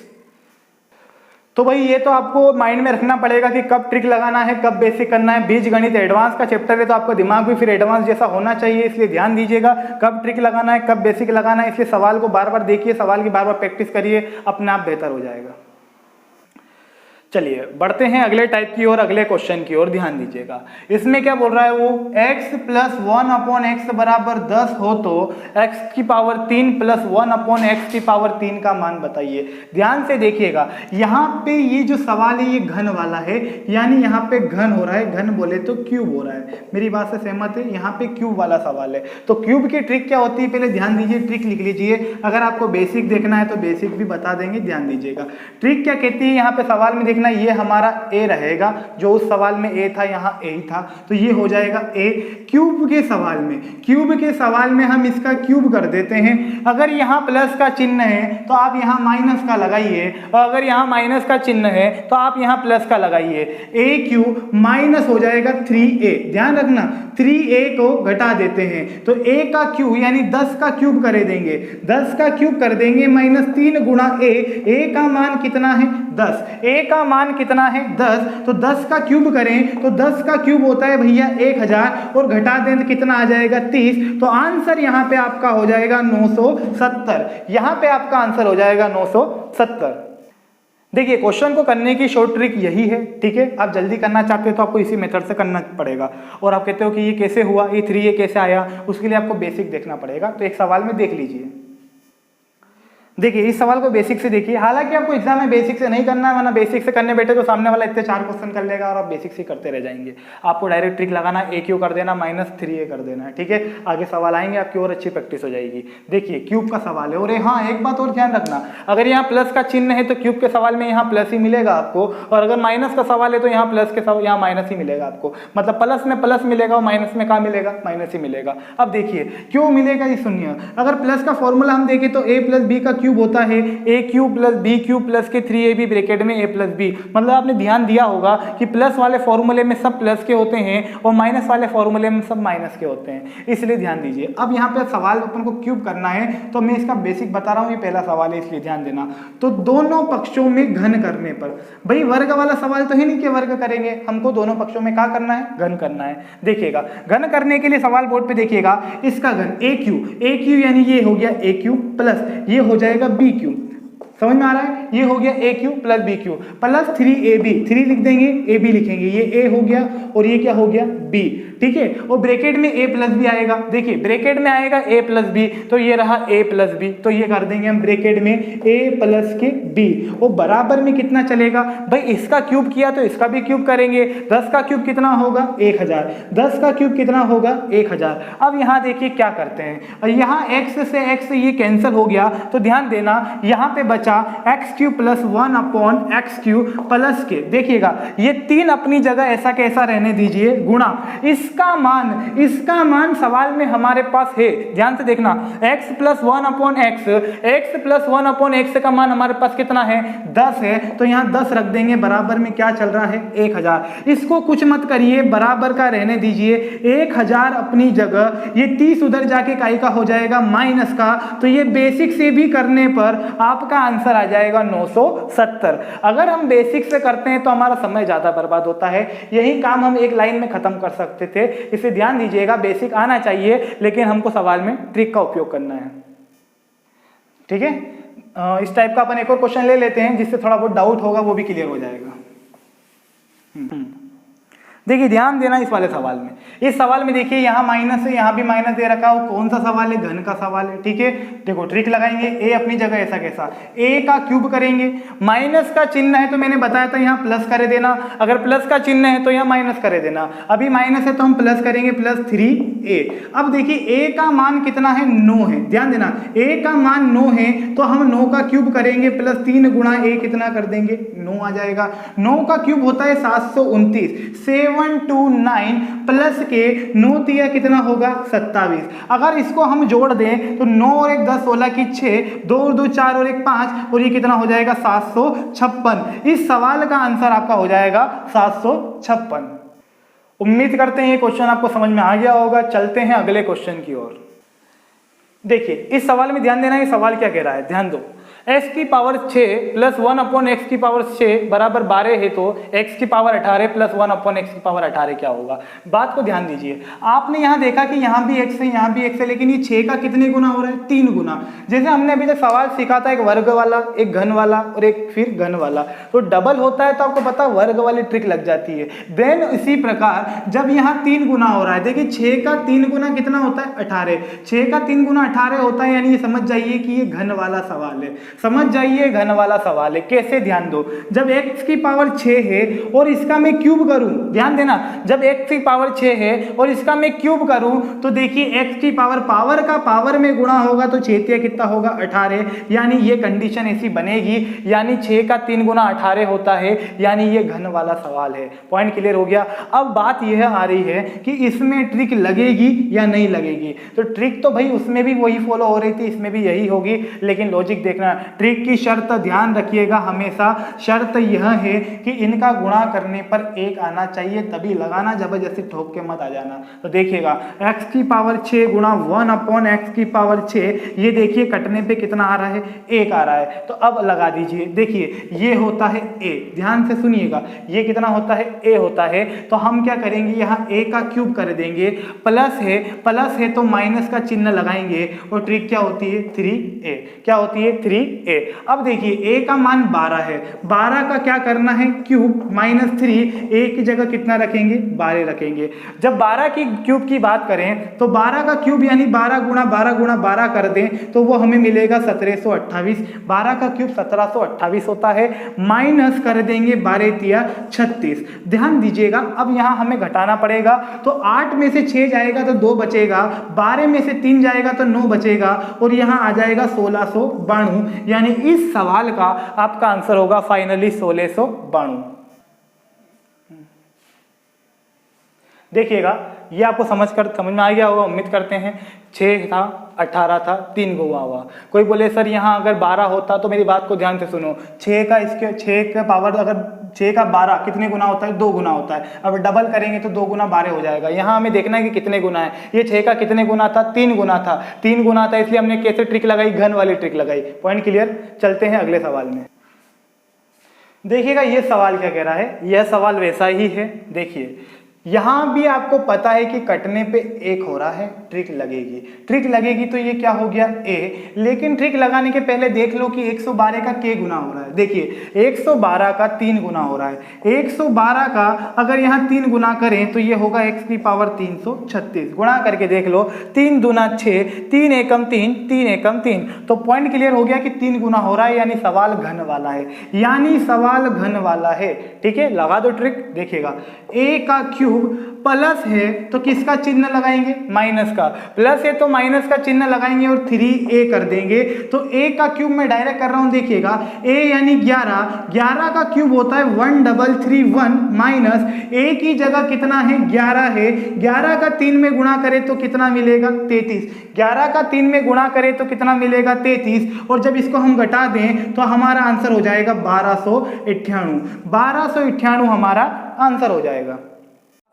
तो भाई ये तो आपको माइंड में रखना पड़ेगा कि कब ट्रिक लगाना है, कब बेसिक करना है। बीज गणित एडवांस का चैप्टर है तो आपका दिमाग भी फिर एडवांस जैसा होना चाहिए, इसलिए ध्यान दीजिएगा कब ट्रिक लगाना है, कब बेसिक लगाना है। इसलिए सवाल को बार बार देखिए, सवाल की बार बार प्रैक्टिस करिए, अपने आप बेहतर हो जाएगा। चलिए बढ़ते हैं अगले टाइप की ओर, अगले क्वेश्चन की ओर ध्यान दीजिएगा। इसमें क्या बोल रहा है वो, x प्लस 1/x बराबर 10 हो तो x की पावर 3 प्लस 1/x की पावर 3 का मान बताइए। ध्यान से देखिएगा, यहाँ पे ये जो सवाल है ये घन वाला है, यानी यहाँ पे घन हो रहा है, घन बोले तो क्यूब हो रहा है। मेरी बात से सहमत है, यहाँ पे क्यूब वाला सवाल है। तो क्यूब की ट्रिक क्या होती है पहले ध्यान दीजिए, ट्रिक लिख लीजिए। अगर आपको बेसिक देखना है तो बेसिक भी बता देंगे, ध्यान दीजिएगा। ट्रिक क्या कहती है, यहाँ पे सवाल में देखना ये हमारा a रहेगा, जो उस सवाल में a था यहाँ a ही था, तो ये हो जाएगा a। क्यूब के सवाल में हम इसका क्यूब कर देते हैं। अगर यहाँ प्लस का चिन्ह है तो आप यहाँ माइनस का लगाइए, और अगर यहाँ माइनस का चिन्ह है तो आप यहाँ प्लस का लगाइए। a क्यूब माइनस हो जाएगा 3a, ध्यान रखना 3a को घटा देते हैं तो a का क्यूब यानी 10 का क्यूब कर देंगे, 10 का क्यूब कर देंगे माइनस 3 गुणा a का मान कितना है 10, a का मान कितना है 10, तो 10 का क्यूब करें तो 10 का क्यूब होता है भैया 1000 और घटा दें तो कितना आ जाएगा 30, तो आंसर यहाँ पे आपका हो जाएगा 970। यहाँ पे आपका आंसर हो जाएगा 970। देखिए क्वेश्चन को करने की शॉर्ट ट्रिक यही है, ठीक है। आप जल्दी करना चाहते हो तो आपको इसी मेथड से करना पड़ेगा, और आप कहते हो कि ये कैसे हुआ, ये 3a कैसे आया, उसके लिए आपको बेसिक देखना पड़ेगा। तो एक सवाल में देख लीजिए। देखिए इस सवाल को बेसिक से देखिए, हालांकि आपको एग्जाम में बेसिक से नहीं करना है, वरना बेसिक से करने बैठे तो सामने वाला इतने 4 क्वेश्चन कर लेगा और आप बेसिक से करते रह जाएंगे। आपको डायरेक्ट ट्रिक लगाना, a क्यू कर देना, माइनस 3a कर देना है, ठीक है। आगे सवाल आएंगे, आपकी और अच्छी प्रैक्टिस हो जाएगी। देखिए क्यूब का सवाल है, और हाँ एक बात और ध्यान रखना, अगर यहाँ प्लस का चिन्ह है तो क्यूब के सवाल में यहाँ प्लस ही मिलेगा आपको, और अगर माइनस का सवाल है तो यहाँ प्लस के सवाल यहाँ माइनस ही मिलेगा आपको। मतलब प्लस में प्लस मिलेगा और माइनस में कहाँ मिलेगा, माइनस ही मिलेगा। अब देखिए क्यों मिलेगा ये सुनिए। अगर प्लस का फॉर्मूला हम देखें तो a प्लस बी का क्यूब होता है a cube plus b cube plus के 3ab ब्रैकेट में a प्लस बी। मतलब आपने ध्यान दिया होगा कि प्लस वाले फॉर्मूले में सब प्लस के होते हैं और माइनस वाले फॉर्मूले में सब माइनस के होते हैं, इसलिए ध्यान दीजिए। अब यहाँ पे सवाल अपन को क्यूब करना है, तो मैं इसका बेसिक बता रहा हूँ, ये पहला सवाल है इसलिए ध्यान देना। तो दोनों पक्षों में घन करने पर, भाई वर्ग वाला सवाल तो है नहीं कि वर्ग करेंगे, हमको दोनों पक्षों में क्या करना है, घन करना है। देखिएगा घन करने के लिए सवाल बोर्ड पे देखिएगा, इसका घन a क्यू यानी ये हो गया a क्यू प्लस ये हो जाएगा b क्यू, समझ में आ रहा है, ये हो गया a cube plus b Q plus 3ab, 3 लिख देंगे ab लिखेंगे, ये a हो गया और ये क्या हो गया b, ठीक है। और ब्रैकेट में a प्लस बी आएगा, देखिए ब्रैकेट में आएगा a प्लस बी, तो ये रहा a प्लस बी, तो ये कर देंगे हम ब्रैकेट में a प्लस के b, और बराबर में कितना चलेगा, भाई इसका क्यूब किया तो इसका भी क्यूब करेंगे। 10 का क्यूब कितना होगा 1000, 10 का क्यूब कितना होगा 1000। अब यहाँ देखिए क्या करते हैं, यहाँ x से x ये कैंसिल हो गया, तो ध्यान देना यहाँ पे बचा x Q plus 1 upon x Q plus के, देखिएगा ये 3 अपनी जगह ऐसा कैसा रहने दीजिए, गुणा इसका मान सवाल में हमारे पास है, ध्यान से देखना, x plus 1 upon x, x plus 1 upon x का मान हमारे पास कितना है 10 है, तो यहाँ 10 रख देंगे, बराबर में क्या चल रहा है 1000। इसको कुछ मत करिए, बराबर का रहने दीजिए, 1000 अपनी जगह, ये 30 उधर जाके काई का हो जाएगा माइनस का, तो ये बेसिक से भी करने पर आपका आंसर आ जाएगा 970। अगर हम बेसिक से करते हैं तो हमारा समय ज्यादा बर्बाद होता है, यही काम हम एक लाइन में खत्म कर सकते थे। इसे ध्यान दीजिएगा, बेसिक आना चाहिए लेकिन हमको सवाल में ट्रिक का उपयोग करना है, ठीक है। इस टाइप का अपन एक और क्वेश्चन ले लेते हैं जिससे थोड़ा बहुत डाउट होगा वो भी क्लियर हो जाएगा। देखिए ध्यान देना इस वाले सवाल में, इस सवाल में देखिए यहाँ माइनस है, यहाँ भी माइनस दे रखा है, कौन सा सवाल है, घन का सवाल है, ठीक है। देखो ट्रिक लगाएंगे, a अपनी जगह ऐसा कैसा, a का क्यूब करेंगे, माइनस का चिन्ह है तो मैंने बताया था यहाँ प्लस कर देना, अगर प्लस का चिन्ह है तो यहाँ माइनस कर देना, अभी माइनस है तो हम प्लस करेंगे प्लस 3a। अब देखिए a का मान कितना है 9 है, ध्यान देना a का मान 9 है तो हम 9 का क्यूब करेंगे प्लस 3 गुणा a कितना कर देंगे 9 आ जाएगा। 9 का क्यूब होता है 729, 729 प्लस के 9 तिया कितना होगा 27। अगर इसको हम जोड़ दें तो 9 और 1 10, 16 की 6, 2 और 2 4 और 1 5, और ये कितना हो जाएगा 756। इस सवाल का आंसर आपका हो जाएगा 756। उम्मीद करते हैं ये क्वेश्चन आपको समझ में आ गया होगा। चलते हैं अगले क्वेश्चन की ओर। देखिए इस सवाल में ध्यान देना, ये सवाल क्या कह रहा है, ध्यान दो। x की पावर 6 प्लस 1 अपॉन एक्स की पावर 6 बराबर 12 है, तो x की पावर 18 प्लस 1 अपॉन एक्स की पावर 18 क्या होगा। बात को ध्यान दीजिए, आपने यहाँ देखा कि यहाँ भी x है, यहाँ भी x है, लेकिन ये 6 का कितने गुना हो रहा है 3 गुना। जैसे हमने अभी तक सवाल सीखा था, एक वर्ग वाला, एक घन वाला और एक फिर घन वाला, तो डबल होता है तो आपको पता वर्ग वाली ट्रिक लग जाती है। देन इसी प्रकार जब यहाँ 3 गुना हो रहा है, देखिए 6 का 3 गुना कितना होता है 18, 6 का 3 गुना 18 होता है, यानी ये समझ जाइए कि ये घन वाला सवाल है। समझ जाइए घन वाला सवाल है। कैसे, ध्यान दो, जब x की पावर 6 है और इसका मैं क्यूब करूं, ध्यान देना, जब x की पावर 6 है और इसका मैं क्यूब करूं तो देखिए x की पावर का पावर में गुणा होगा तो 6 कितना होगा 18, यानी ये कंडीशन ऐसी बनेगी, यानी 6 का 3 गुना 18 होता है, यानी ये घन वाला सवाल है। पॉइंट क्लियर हो गया। अब बात यह आ रही है कि इसमें ट्रिक लगेगी या नहीं लगेगी। तो ट्रिक तो भाई उसमें भी वही फॉलो हो रही थी, इसमें भी यही होगी, लेकिन लॉजिक देखना, ट्रिक की शर्त ध्यान रखिएगा हमेशा, शर्त यह है कि इनका गुणा करने पर 1 आना चाहिए, तभी लगाना, जबरदस्ती ठोक के मत आ जाना। तो देखिएगा x की पावर 6 गुणा 1/x की पावर 6, ये देखिए कटने पे कितना आ रहा है 1 आ रहा है। तो अब लगा दीजिए, देखिए ये होता है a, ध्यान से सुनिएगा, ये कितना होता है a होता है। तो हम क्या करेंगे, यहाँ a का क्यूब कर देंगे, प्लस है तो माइनस का चिन्ह लगाएंगे और ट्रिक क्या होती है 3a, क्या होती है 3a। अब देखिए a का मान 12 है, 12 का क्या करना है क्यूब, -3, a की जगह कितना रखेंगे 12 रखेंगे। जब 12 की क्यूब की बात करें तो 12 का क्यूब यानी 12 गुणा 12 कर दें तो वो हमें मिलेगा 1728, 12 का क्यूब 1728 होता है, माइनस कर देंगे 12 तिया 36। ध्यान दीजिएगा, अब यहाँ हमें घटाना पड़ेगा, तो 8 में से 6 जाएगा तो 2 बचेगा, 12 में से 3 जाएगा तो 9 बचेगा, और यहाँ आ जाएगा 1692, यानी इस सवाल का आपका आंसर होगा फाइनली 1692। देखिएगा ये आपको समझ में आ गया होगा, उम्मीद करते हैं। 6 था, 18 था, 3 गुना हुआ। कोई बोले सर यहाँ अगर 12 होता, तो मेरी बात को ध्यान से सुनो, 6 का पावर अगर 6 का 12 कितने गुना होता है 2 गुना होता है। अब डबल करेंगे तो 2 गुना 12 हो जाएगा। यहाँ हमें देखना है कि कितने गुना है। ये 6 का कितने गुना था 3 गुना था, 3 गुना था, इसलिए हमने कैसे ट्रिक लगाई, घन वाली ट्रिक लगाई। Point clear. चलते हैं अगले सवाल में। देखिएगा ये सवाल क्या कह रहा है, यह सवाल वैसा ही है। देखिए यहां भी आपको पता है कि कटने पे 1 हो रहा है, ट्रिक लगेगी तो ये क्या हो गया a, लेकिन ट्रिक लगाने के पहले देख लो कि 112 का k गुना हो रहा है। देखिए 112 का 3 गुना हो रहा है, 112 का अगर यहाँ 3 गुना करें तो ये होगा x की पावर 336, गुणा करके देख लो, 3 दूना 6, 3 एकम 3, 3 एकम 3। तो पॉइंट क्लियर हो गया कि 3 गुना हो रहा है, यानी सवाल घन वाला है, ठीक है। लगा दो ट्रिक। देखिएगा a का क्यूब प्लस है तो किसका चिन्ह लगाएंगे, माइनस का, प्लस है तो माइनस का चिन्ह लगाएंगे और 3a कर देंगे। तो a का क्यूब मैं डायरेक्ट कर रहा हूं, देखिएगा a यानी 11 का क्यूब होता है 1331, माइनस a की जगह कितना है 11 है, 11 का 3 में गुणा करें तो कितना मिलेगा 33, 11 का 3 में गुणा करें तो कितना मिलेगा 33, और जब इसको हम घटा दें तो हमारा आंसर हो जाएगा 1298 हमारा आंसर हो जाएगा।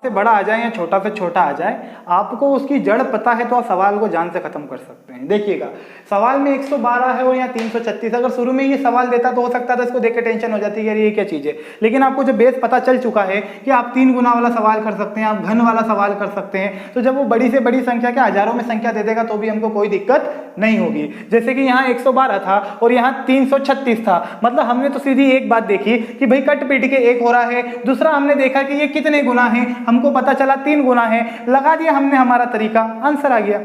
से बड़ा आ जाए या छोटा से छोटा आ जाए, आपको उसकी जड़ पता है तो आप सवाल को जान से खत्म कर सकते हैं। देखिएगा सवाल में 112 है और यहाँ 336, अगर शुरू में ये सवाल देता तो हो सकता था इसको देख के टेंशन हो जाती है कि ये क्या चीज़ है, लेकिन आपको जब बेस पता चल चुका है कि आप 3 गुना वाला सवाल कर सकते हैं, आप घन वाला सवाल कर सकते हैं, तो जब वो बड़ी से बड़ी संख्या के हजारों में संख्या दे देगा तो भी हमको कोई दिक्कत नहीं होगी। जैसे कि यहाँ 112 था और यहाँ 336 था, मतलब हमने तो सीधी एक बात देखी कि भाई कट पीट के 1 हो रहा है, दूसरा हमने देखा कि ये कितने गुना है, हमको पता चला 3 गुना है, लगा दिया हमने, हमारा तरीका, आंसर आ गया।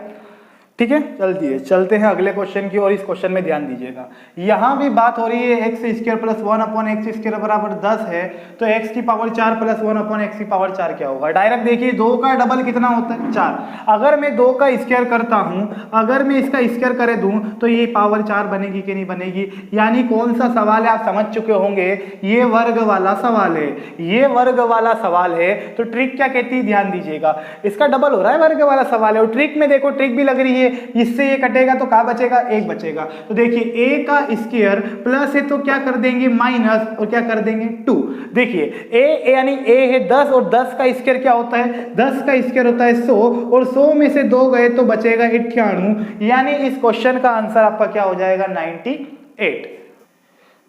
ठीक है, चलते हैं अगले क्वेश्चन की और इस क्वेश्चन में ध्यान दीजिएगा। यहां भी बात हो रही है x स्क्वायर प्लस 1/x² बराबर 10 है, तो x की पावर 4 प्लस 1/x की पावर 4 क्या होगा। डायरेक्ट देखिए 2 का डबल कितना होता है 4, अगर मैं 2 का स्क्वायर करता हूं, अगर मैं इसका स्क्वायर करे दूं तो ये पावर 4 बनेगी कि नहीं बनेगी। यानी कौन सा सवाल है आप समझ चुके होंगे, ये वर्ग वाला सवाल है, ये वर्ग वाला सवाल है। तो ट्रिक क्या कहती है ध्यान दीजिएगा, इसका डबल हो रहा है, वर्ग वाला सवाल है, और ट्रिक में देखो ट्रिक भी लग रही है, इससे ये कटेगा तो क्या बचेगा 1 बचेगा। तो देखिए a का स्क्वायर प्लस है तो क्या कर देंगे माइनस, और क्या कर देंगे 2। देखिए a यानी a है 10 और 10 का स्क्वायर क्या होता है, 10 का स्क्वायर होता है 100 और 100 में से 2 गए तो बचेगा 98, यानी इस क्वेश्चन का आंसर आपका क्या हो जाएगा 98।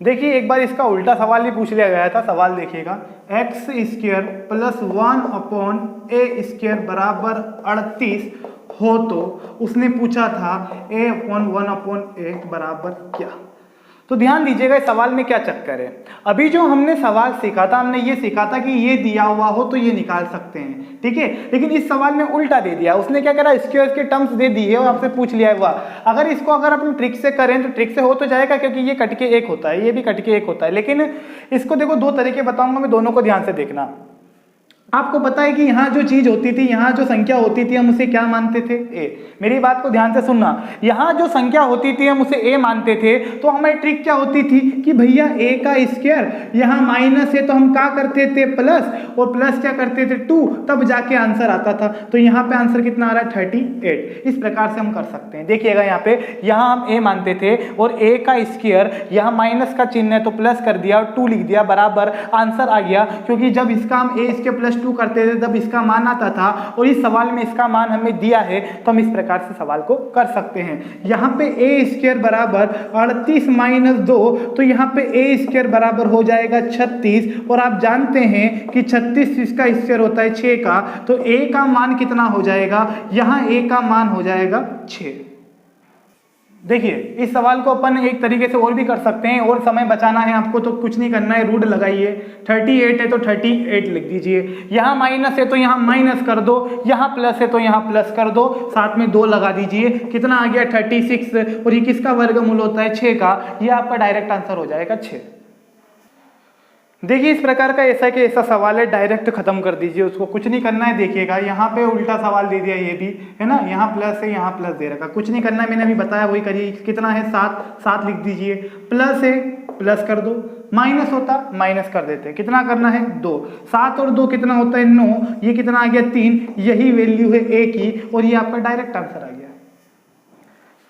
देखिए एक बार इसका उल्टा सवाल भी पूछ लिया गया था। सवाल देखिएगा, एक्स स्क्वायर प्लस 1/a² बराबर 38 हो तो उसने पूछा था a/1/a बराबर क्या। तो ध्यान दीजिएगा इस सवाल में क्या चक्कर है। अभी जो हमने सवाल सीखा था, हमने ये सीखा था कि ये दिया हुआ हो तो ये निकाल सकते हैं, ठीक है। लेकिन इस सवाल में उल्टा दे दिया, उसने क्या करा, स्क्वायर के टर्म्स दे दिए और आपसे पूछ लिया हुआ। अगर इसको अगर अपन ट्रिक से करें तो ट्रिक से हो तो जाएगा, क्योंकि ये कट के एक होता है, ये भी कट के एक होता है। लेकिन इसको देखो दो तरीके बताऊंगा मैं, दोनों को ध्यान से देखना। आपको पता है कि यहाँ जो चीज होती थी, यहाँ जो संख्या होती थी, हम उसे क्या मानते थे, ए। मेरी बात को ध्यान से सुनना, यहाँ जो संख्या होती थी हम उसे ए मानते थे, तो हमारी ट्रिक क्या होती थी कि भैया ए का स्क्वायर, यहाँ माइनस है तो हम क्या करते थे प्लस, और प्लस क्या करते थे 2, तब जाके आंसर आता था। तो यहाँ पे आंसर कितना आ रहा है 38। इस प्रकार से हम कर सकते हैं। देखिएगा यहाँ पे, यहाँ हम ए मानते थे और ए का स्क्वायर, यहाँ माइनस का चिन्ह है तो प्लस कर दिया और 2 लिख दिया, बराबर आंसर आ गया। क्योंकि जब इसका हम ए स्क्वायर प्लस 2 करते थे तब इसका मान आता था, और इस सवाल में इसका मान हमें दिया है, तो हम इस प्रकार से सवाल को कर सकते हैं। यहाँ पे ए स्क्वायर बराबर 38 माइनस 2, तो यहाँ पे ए स्क्वायर बराबर हो जाएगा 36, और आप जानते हैं कि 36 इसका स्क्वायर होता है 6 का, तो ए का मान कितना हो जाएगा, यहाँ ए का मान हो जाएगा 6। देखिए इस सवाल को अपन एक तरीके से और भी कर सकते हैं, और समय बचाना है आपको तो कुछ नहीं करना है, रूट लगाइए। 38 है तो 38 लिख दीजिए, यहाँ माइनस है तो यहाँ माइनस कर दो, यहाँ प्लस है तो यहाँ प्लस कर दो, साथ में 2 लगा दीजिए। कितना आ गया 36, और ये किसका वर्गमूल होता है 6 का, ये आपका डायरेक्ट आंसर हो जाएगा 6। देखिए इस प्रकार का ऐसा कि ऐसा सवाल है, डायरेक्ट खत्म कर दीजिए उसको, कुछ नहीं करना है। देखिएगा यहाँ पे उल्टा सवाल दे दिया, ये भी है ना, यहाँ प्लस है यहाँ प्लस दे रखा, कुछ नहीं करना है, मैंने अभी बताया वही करिए। कितना है 7 लिख दीजिए, प्लस है प्लस कर दो, माइनस होता माइनस कर देते, कितना करना है 2, 7 और 2 कितना होता है 9, ये कितना आ गया 3, यही वैल्यू है ए की, और ये आपका डायरेक्ट आंसर आ गया।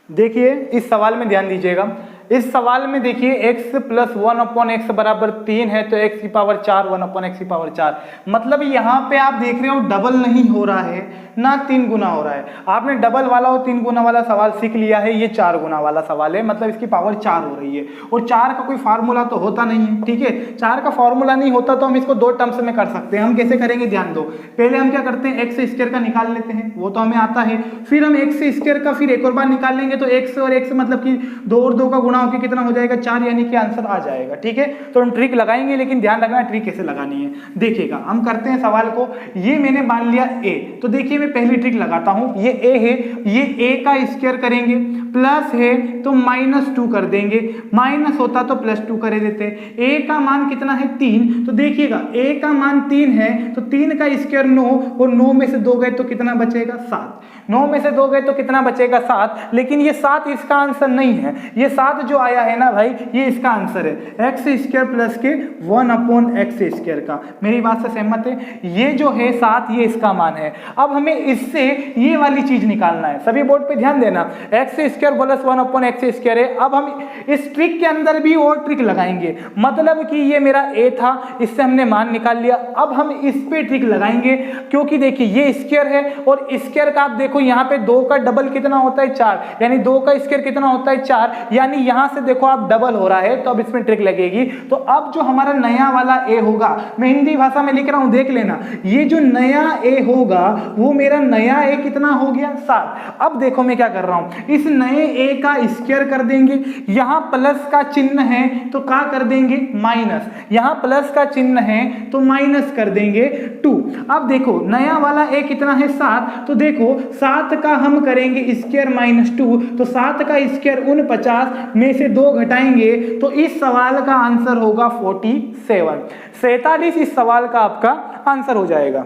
देखिए इस सवाल में ध्यान दीजिएगा, इस सवाल में देखिए x प्लस 1/x बराबर 3 है, तो x की पावर 4 1/x की पावर 4, मतलब यहाँ पे आप देख रहे हो डबल नहीं हो रहा है ना 3 गुना हो रहा है। आपने डबल वाला और 3 गुना वाला सवाल सीख लिया है, ये 4 गुना वाला सवाल है, मतलब इसकी पावर 4 हो रही है। और 4 का कोई फार्मूला तो होता नहीं है, ठीक है, 4 का फार्मूला नहीं होता तो हम इसको 2 टर्म्स में कर सकते हैं। हम कैसे करेंगे ध्यान दो, पहले हम क्या करते हैं x स्क्वायर का निकाल लेते हैं, वो तो हमें आता है, फिर हम x स्क्वायर का फिर एक और बार निकाल लेंगे, तो x और x मतलब कि 2 और 2 का गुणा होकर कितना हो जाएगा 4, यानी कि आंसर आ जाएगा। ठीक है, तो हम ट्रिक लगाएंगे, लेकिन ध्यान रखना ट्रिक कैसे लगानी है। देखिएगा हम करते हैं सवाल को, ये मैंने मान लिया a, तो देखिए मैं पहली ट्रिक लगाता हूं, ये a है, ये a का स्क्वायर करेंगे, प्लस है तो -2 कर देंगे, माइनस होता तो +2 कर देते। a का मान कितना है 3, तो देखिएगा a का मान 3 है, तो 3 का स्क्वायर 9, और 9 में से 2 गए तो कितना बचेगा 7, 9 में से 2 गए तो कितना बचेगा 7, लेकिन ये 7 इसका आंसर नहीं है, ये 7 जो आया है ना भाई, ये इसका आंसर है x स्क्वायर प्लस के 1/x स्क्वायर का। मेरी बात से सहमत है, ये जो है 7 ये इसका मान है। अब हमें इससे ये वाली चीज निकालना है, सभी बोर्ड पे ध्यान देना, x square plus 1/x square है। अब हम इस ट्रिक के अंदर भी और ट्रिक लगाएंगे, मतलब कि ये मेरा a था, इससे हमने मान निकाल लिया, अब हम इस पे ट्रिक लगाएंगे, क्योंकि देखिए ये स्क्वायर है और स्क्वायर का आप देखो यहाँ पे 2 का डबल कितना होता है 4, यानी 2 का स्क्वायर कितना होता है 4, यानी यहाँ से देखो आप डबल हो रहा है, तो अब इसमें ट्रिक लगेगी। तो अब जो हमारा नया वाला a होगा, मैं हिंदी भाषा में लिख रहा हूं देख लेना, ये जो नया a होगा वो मेरा नया a कितना हो गया 7। अब देखो मैं क्या कर रहा हूं, इस नए a का स्क्वायर कर देंगे, यहां प्लस का चिन्ह है तो क्या कर देंगे माइनस, यहां प्लस का चिन्ह है तो माइनस कर देंगे 2। अब देखो नया वाला a कितना है 7, तो देखो 7 का हम करेंगे स्क्वायर -2, तो 7 का स्क्वायर 49 में से 2 घटाएंगे, तो इस सवाल का आंसर होगा 47 इस सवाल का आपका आंसर हो जाएगा।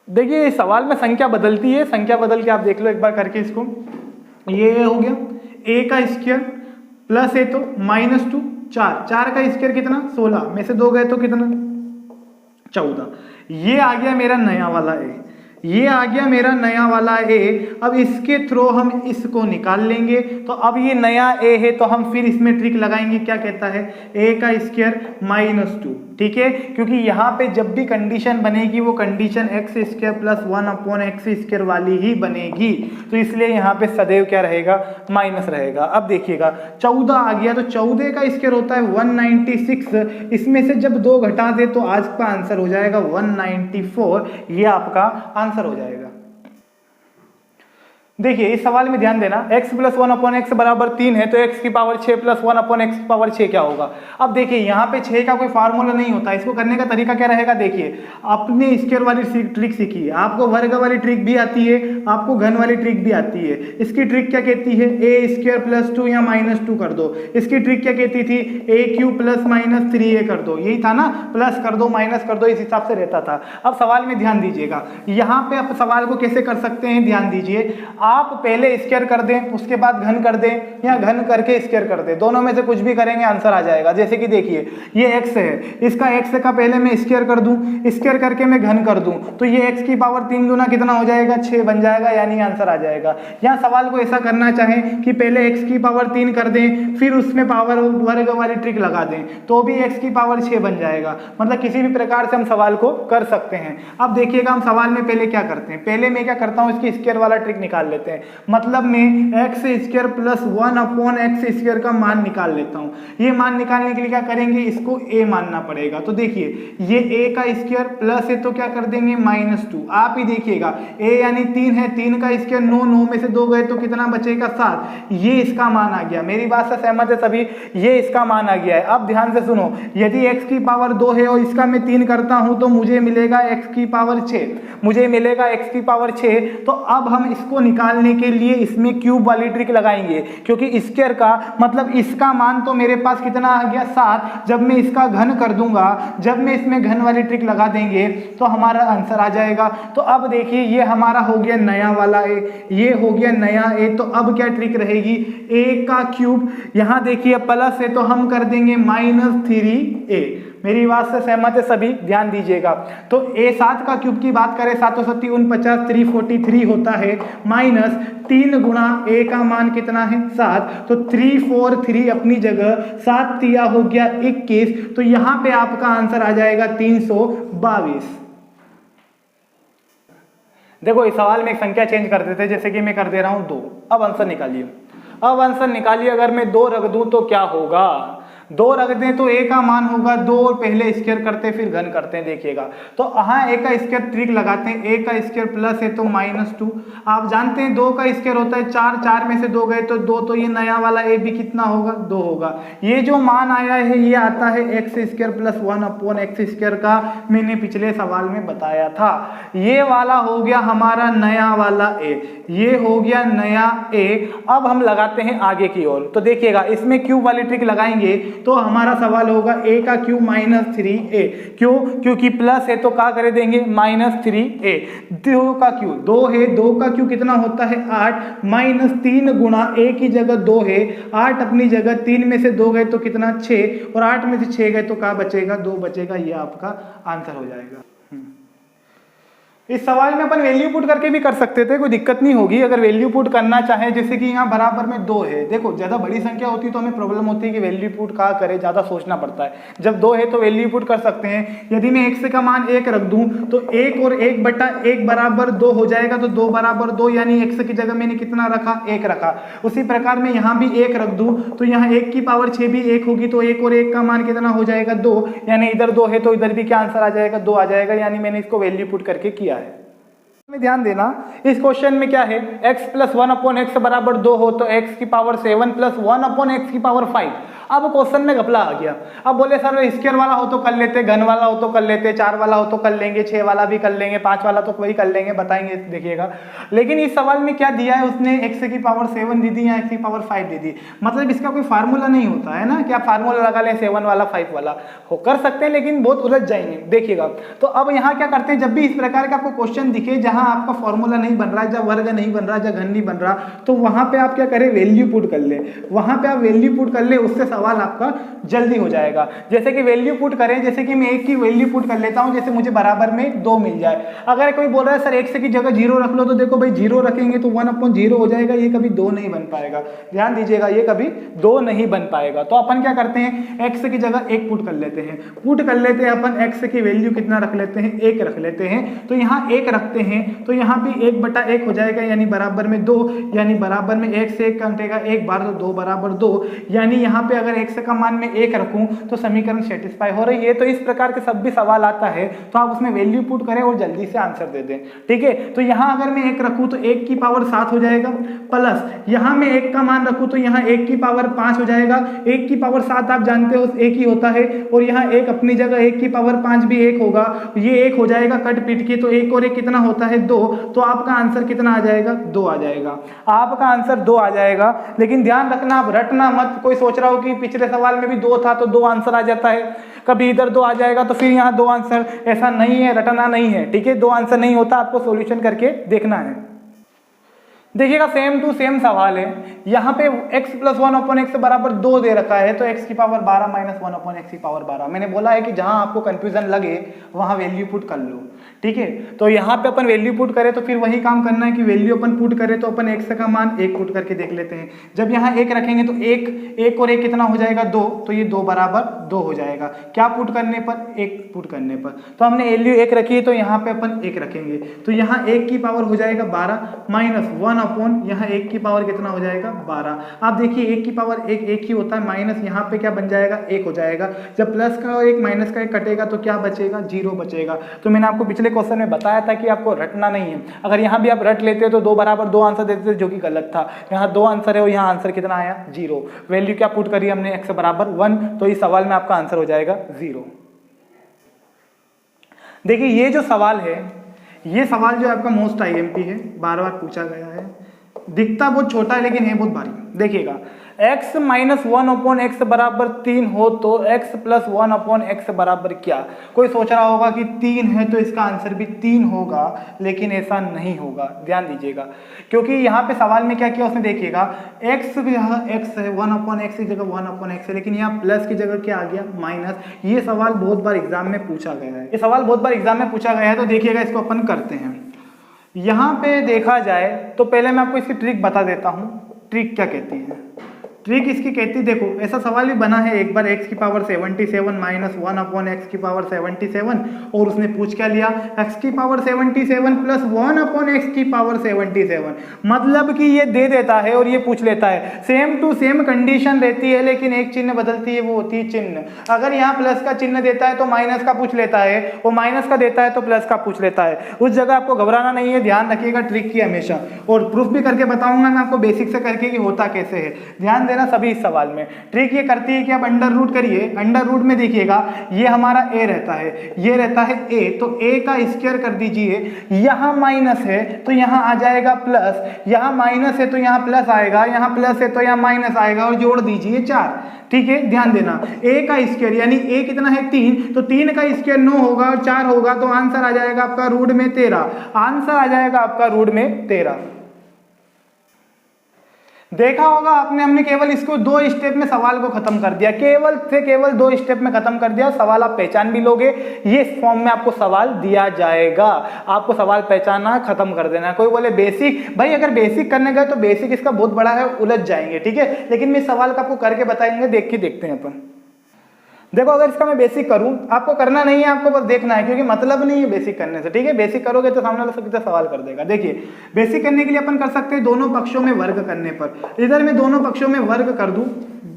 देखिए इस सवाल में संख्या बदलती है, संख्या बदल के आप देख लो एक बार करके इसको, ये हो गया a का स्क्वायर प्लस है तो -2, 4 का स्क्वायर कितना 16 में से 2 गए तो कितना 14, ये आ गया मेरा नया वाला a, ये आ गया मेरा नया वाला a। अब इसके थ्रू हम इसको निकाल लेंगे, तो अब ये नया a है तो हम फिर इसमें ट्रिक लगाएंगे, क्या कहता है a का स्क्वायर -2, ठीक है, क्योंकि यहाँ पे जब भी कंडीशन बनेगी वो condition x square plus 1/x square वाली ही बनेगी, तो इसलिए यहाँ पे सदैव क्या रहेगा माइनस रहेगा। अब देखिएगा 14 आ गया, तो 14 का स्क्वायर होता है 196, इसमें से जब 2 घटा दे तो आज का आंसर हो जाएगा 194, ये आपका आंसर हो जाएगा। देखिए इस सवाल में ध्यान देना, x प्लस 1/x बराबर 3 है तो x की पावर 6 प्लस 1/x की पावर 6 क्या होगा। अब देखिए यहाँ पे 6 का कोई फार्मूला नहीं होता, इसको करने का तरीका क्या रहेगा। देखिए आपने स्क्वायर वाली ट्रिक सीखी है, आपको वर्ग वाली ट्रिक भी आती है, आपको घन वाली ट्रिक भी आती है। इसकी ट्रिक क्या कहती है, ए स्क्वायर प्लस 2 या -2 कर दो। इसकी ट्रिक क्या कहती थी, ए क्यूब प्लस -3a कर दो, यही था ना, प्लस कर दो माइनस कर दो, इस हिसाब से रहता था। अब सवाल में ध्यान दीजिएगा, यहाँ पे आप सवाल को कैसे कर सकते हैं, ध्यान दीजिए। आप पहले स्क्वायर कर दें, उसके बाद घन कर दें, या घन करके स्क्वायर कर दें, दोनों में से कुछ भी करेंगे आंसर आ जाएगा। जैसे कि देखिए ये x है, इसका x का पहले मैं स्क्वायर कर दूं, स्क्वायर करके मैं घन कर दूं, तो ये x की पावर 3 गुना कितना हो जाएगा, 6 बन जाएगा, यानी आंसर आ जाएगा। यहाँ सवाल को ऐसा करना चाहें कि पहले x की पावर 3 कर दें, फिर उसमें पावर वर्ग वाली ट्रिक लगा दें, तो भी x की पावर 6 बन जाएगा। मतलब किसी भी प्रकार से हम सवाल को कर सकते हैं। अब देखिएगा हम सवाल में पहले क्या करते हैं, पहले मैं क्या करता हूँ, इसकी स्क्वायर वाला ट्रिक निकाल लेते हैं। मतलब में एक्स स्क्वायर प्लस 1/x² का मान निकाल लेता हूं। ये मान निकालने के लिए क्या करेंगे, इसको a मानना पड़ेगा। तो देखिए ये a का स्क्वायर प्लस है तो क्या कर देंगे -2। आप ही देखिएगा a यानी 3 है, 3 का स्क्वायर 9, 9 में से 2 गए तो कितना बचेगा 7। ये इसका मान आ गया। मेरी बात से सहमत है सभी, ये इसका मान आ गया है। अब ध्यान से सुनो, यदि x की पावर 2 है और इसका मैं 3 करता हूं तो मुझे मिलेगा x की पावर 6, मुझे मिलेगा x की पावर 6। तो अब हम इसको निकालने के लिए इसमें क्यूब वाली ट्रिक लगाएंगे, क्योंकि स्क्वायर का मतलब इसका मान तो मेरे पास कितना आ गया 7। जब मैं इसका घन कर दूंगा, जब मैं इसमें घन वाली ट्रिक लगा देंगे तो हमारा आंसर आ जाएगा। तो अब देखिए ये हमारा हो गया नया वाला a, ये हो गया नया a। तो अब क्या ट्रिक रहेगी, a का क्यूब, यहां देखिए प्लस है तो हम कर देंगे -3a। मेरी बात से सहमत है सभी, ध्यान दीजिएगा। तो a7 का क्यूब की बात करें, 7 7 49 343 होता है, -3 गुणा a का मान कितना है 7, तो 343 अपनी जगह, 7 तिया हो गया 21। तो यहां पे आपका आंसर आ जाएगा 322। देखो इस सवाल में एक संख्या चेंज कर देते, जैसे कि मैं कर दे रहा हूं 2। अब आंसर निकालिए, अब आंसर निकालिए। अगर मैं 2 रख दूं तो क्या होगा, 2 रख दें तो a का मान होगा 2, और पहले स्क्वायर करते फिर घन करते हैं। देखिएगा तो यहाँ a का स्क्वायर ट्रिक लगाते हैं, a का स्क्वायर प्लस है तो -2। आप जानते हैं 2 का स्क्वायर होता है 4, 4 में से 2 गए तो 2, तो ये नया वाला a भी कितना होगा 2 होगा। ये जो मान आया है ये आता है x² प्लस 1/x² का, मैंने पिछले सवाल में बताया था। ये वाला हो गया हमारा नया वाला a, ये हो गया नया a। अब हम लगाते हैं आगे की ओर। तो देखिएगा इसमें क्यूब वाली ट्रिक लगाएंगे तो हमारा सवाल होगा a का क्यूब -3a। क्यों, क्योंकि प्लस है तो क्या कर देंगे -3a। 2 का क्यूब 2 है, 2 का क्यूब कितना होता है 8, -3 गुणा a की जगह 2 है, 8 अपनी जगह, 3 में से 2 गए तो कितना 6, और 8 में से 6 गए तो क्या बचेगा 2 बचेगा। ये आपका आंसर हो जाएगा। इस सवाल में अपन वैल्यू पुट करके भी कर सकते थे, कोई दिक्कत नहीं होगी अगर वैल्यू पुट करना चाहे। जैसे कि यहाँ बराबर में 2 है, देखो ज़्यादा बड़ी संख्या होती तो हमें प्रॉब्लम होती है कि वैल्यू पुट कहाँ करें, ज़्यादा सोचना पड़ता है। जब 2 है तो वैल्यू पुट कर सकते हैं। यदि मैं x का मान 1 रख दूँ तो 1 और 1/1 बराबर 2 हो जाएगा, तो 2 बराबर 2, यानी x की जगह मैंने कितना रखा 1 रखा। उसी प्रकार में यहाँ भी 1 रख दूँ तो यहाँ 1 की पावर 6 भी 1 होगी, तो 1 और 1 का मान कितना हो जाएगा 2, यानी इधर 2 है तो इधर भी क्या आंसर आ जाएगा 2 आ जाएगा, यानी मैंने इसको वैल्यू पुट करके किया है। में ध्यान देना, इस क्वेश्चन में क्या है, x प्लस 1/x बराबर 2 हो तो x की पावर 7 प्लस 1/x की पावर 5। अब क्वेश्चन में घपला आ गया। अब बोले सर स्क्वायर वाला हो तो कर लेते, घन वाला हो तो कर लेते, 4 वाला हो तो कर लेंगे, 6 वाला भी कर लेंगे, 5 वाला तो वही कर लेंगे, बताएंगे देखिएगा। लेकिन इस सवाल में क्या दिया है उसने, x की पावर 7 दे दी या x की पावर 5 दे दी। मतलब इसका कोई फार्मूला नहीं होता है ना, क्या फार्मूला लगा लें 7 वाला 5 वाला हो कर सकते हैं, लेकिन बहुत उलझ जाएंगे। देखिएगा तो अब यहाँ क्या करते हैं, जब भी इस प्रकार का आपको क्वेश्चन दिखे जहाँ आपका फॉर्मूला नहीं बन रहा है, जब वर्ग नहीं बन रहा, जब घन नहीं बन रहा, तो वहां पे आप क्या करें, वैल्यू पुट कर ले। वहां पे आप वैल्यू पुट कर ले, उससे सवाल आपका जल्दी हो जाएगा। जैसे कि वैल्यू पुट करें, जैसे कि मैं एक की वैल्यू पुट कर लेता हूं, जैसे मुझे बराबर में 2 मिल जाए। अगर कोई बोल रहा है सर x की जगह 0 रख लो, तो देखो भाई 0 रखेंगे तो 1/0 हो जाएगा, ये कभी 2 नहीं बन पाएगा। ध्यान दीजिएगा, ये कभी 2 नहीं बन पाएगा। तो अपन क्या करते हैं, x की जगह 1 पुट कर लेते हैं, पुट कर लेते हैं अपन, x की वैल्यू कितना रख लेते हैं 1 रख लेते हैं। तो यहाँ 1 रखते हैं तो यहाँ भी 1/1 हो जाएगा, यानी बराबर में 2, यानी बराबर में 1 से 1 कटेगा 1 बार तो 2 बराबर 2, यानी यहाँ पे अगर x का मान मैं 1 रखूं तो समीकरण सेटिस्फाई हो रही है। तो इस प्रकार के सब भी सवाल आता है तो आप उसमें वैल्यू पुट करें और जल्दी से आंसर दे दें, ठीक है। तो यहाँ अगर मैं 1 रखूं तो 1 की पावर 7 हो जाएगा, प्लस यहाँ मैं 1 का मान रखूं तो यहाँ 1 की पावर 5 हो जाएगा। 1 की पावर 7 आप जानते हो 1 ही होता है, और यहाँ 1 अपनी जगह 1 की पावर 5 भी 1 होगा, ये 1 हो जाएगा कट पीट के। तो 1 और 1 कितना होता है 2, तो आपका आंसर कितना आ जाएगा 2 आ जाएगा, आपका आंसर 2 आ जाएगा। लेकिन ध्यान रखना आप रटना मत, कोई सोच रहा हो कि पिछले सवाल में भी 2 था तो 2 आंसर आ जाता है, कभी इधर 2 आ जाएगा तो फिर यहाँ 2 आंसर, ऐसा नहीं है, रटना नहीं है, ठीक है। 2 आंसर नहीं होता, आपको सॉल्यूशन करके देखना है। देखिएगा सेम टू सेम सवाल है, यहाँ पे x + 1/x बराबर 2 दे रखा है, तो x की पावर 12 - 1/x की पावर 12। मैंने बोला है कि जहाँ आपको कंफ्यूजन लगे वहाँ वैल्यू पुट कर लो, ठीक है। तो यहाँ पे अपन वैल्यू पुट करें तो फिर वही काम करना है कि वैल्यू अपन पुट करें तो अपन x का मान 1 पुट करके देख लेते हैं। जब यहाँ 1 रखेंगे तो 1 और 1 कितना हो जाएगा 2, तो ये 2 बराबर 2 हो जाएगा। क्या पुट करने पर? 1 पुट करने पर। तो हमने वैल्यू 1 रखी है तो यहाँ पे अपन 1 रखेंगे, तो यहाँ 1 की पावर हो जाएगा 12 माइनस 1 अपॉन यहाँ 1 की पावर कितना हो जाएगा 12। आप देखिए 1 की पावर 1 ही होता है, माइनस यहाँ पे क्या बन जाएगा 1 हो जाएगा। जब प्लस का 1 माइनस का 1 कटेगा तो क्या बचेगा 0 बचेगा। तो मैंने आपको पिछले क्वेश्चन में बताया था कि आपको रटना नहीं है, अगर यहाँ भी आप रट लेते तो 2 बराबर 2 आंसर देते थे, जो कि गलत था। यहाँ 2 आंसर है और यहाँ आंसर कितना आया 0। वैल्यू क्या पुट करी हमने x बराबर 1, तो इस सवाल में आपका आंसर हो जाएगा 0। देखिए ये जो सवाल है, ये सवाल जो आपका मोस्ट IMP है, बार बार पूछा गया है, दिखता बहुत छोटा है लेकिन है बहुत भारी। देखिएगा x - 1/x बराबर 3 हो तो x + 1/x बराबर क्या? कोई सोच रहा होगा कि 3 है तो इसका आंसर भी 3 होगा, लेकिन ऐसा नहीं होगा। ध्यान दीजिएगा, क्योंकि यहाँ पे सवाल में क्या किया उसने, देखिएगा x भी यहाँ x है, 1/x की जगह 1/x है, लेकिन यहाँ प्लस की जगह क्या आ गया माइनस। ये सवाल बहुत बार एग्जाम में पूछा गया है, ये सवाल बहुत बार एग्जाम में पूछा गया है। तो देखिएगा इसको अपन करते हैं। यहाँ पे देखा जाए तो पहले मैं आपको इसकी ट्रिक बता देता हूँ। ट्रिक क्या कहती है? ट्रिक इसकी कहती है, देखो ऐसा सवाल भी बना है एक बार, x की पावर 77 माइनस 1/x की पावर 77, और उसने पूछ क्या लिया x की पावर 77 प्लस 1/x की पावर 77। मतलब कि ये दे देता है और ये पूछ लेता है। सेम टू सेम कंडीशन रहती है, लेकिन एक चिन्ह बदलती है, वो होती है चिन्ह। अगर यहाँ प्लस का चिन्ह देता है तो माइनस का पूछ लेता है, वो माइनस का देता है तो प्लस का पूछ लेता है। उस जगह आपको घबराना नहीं है, ध्यान रखिएगा ट्रिक की हमेशा, और प्रूफ भी करके बताऊंगा मैं आपको बेसिक से करके कि होता कैसे है। ध्यान देना सभी इस सवाल में। ट्रिक ये करती है कि आप अंडर रूट करिए, अंडर रूट में देखिएगा ये हमारा a रहता है, ये रहता है a, तो a का स्क्वायर कर दीजिए। यहाँ माइनस है तो यहाँ आ जाएगा प्लस, यहाँ माइनस है तो यहाँ प्लस आएगा, यहाँ प्लस है तो यहाँ माइनस आएगा, और जोड़ दीजिए 4। ठीक है, ध्यान देना a का स्क्वायर यानी a कितना है 3, तो 3 का स्क्वायर 9 होगा और 4 होगा, तो आंसर आ जाएगा आपका रूट में 13। आंसर आ जाएगा आपका रूट में 13। देखा होगा आपने, हमने केवल इसको 2 स्टेप में सवाल को खत्म कर दिया, केवल 2 स्टेप में खत्म कर दिया। सवाल आप पहचान भी लोगे, ये फॉर्म में आपको सवाल दिया जाएगा, आपको सवाल पहचानना खत्म कर देना। कोई बोले बेसिक, भाई अगर बेसिक करने गए तो बेसिक इसका बहुत बड़ा है, उलझ जाएंगे, ठीक है। लेकिन मैं सवाल का आपको करके बताएंगे, देख के देखते हैं अपन। देखो अगर इसका मैं बेसिक करूं, आपको करना नहीं है, आपको बस देखना है, क्योंकि मतलब नहीं है बेसिक करने से, ठीक है। बेसिक करोगे तो सामने वाला सीधा सवाल कर देगा। देखिए बेसिक करने के लिए अपन कर सकते हैं दोनों पक्षों में वर्ग करने पर। इधर मैं दोनों पक्षों में वर्ग कर दूं,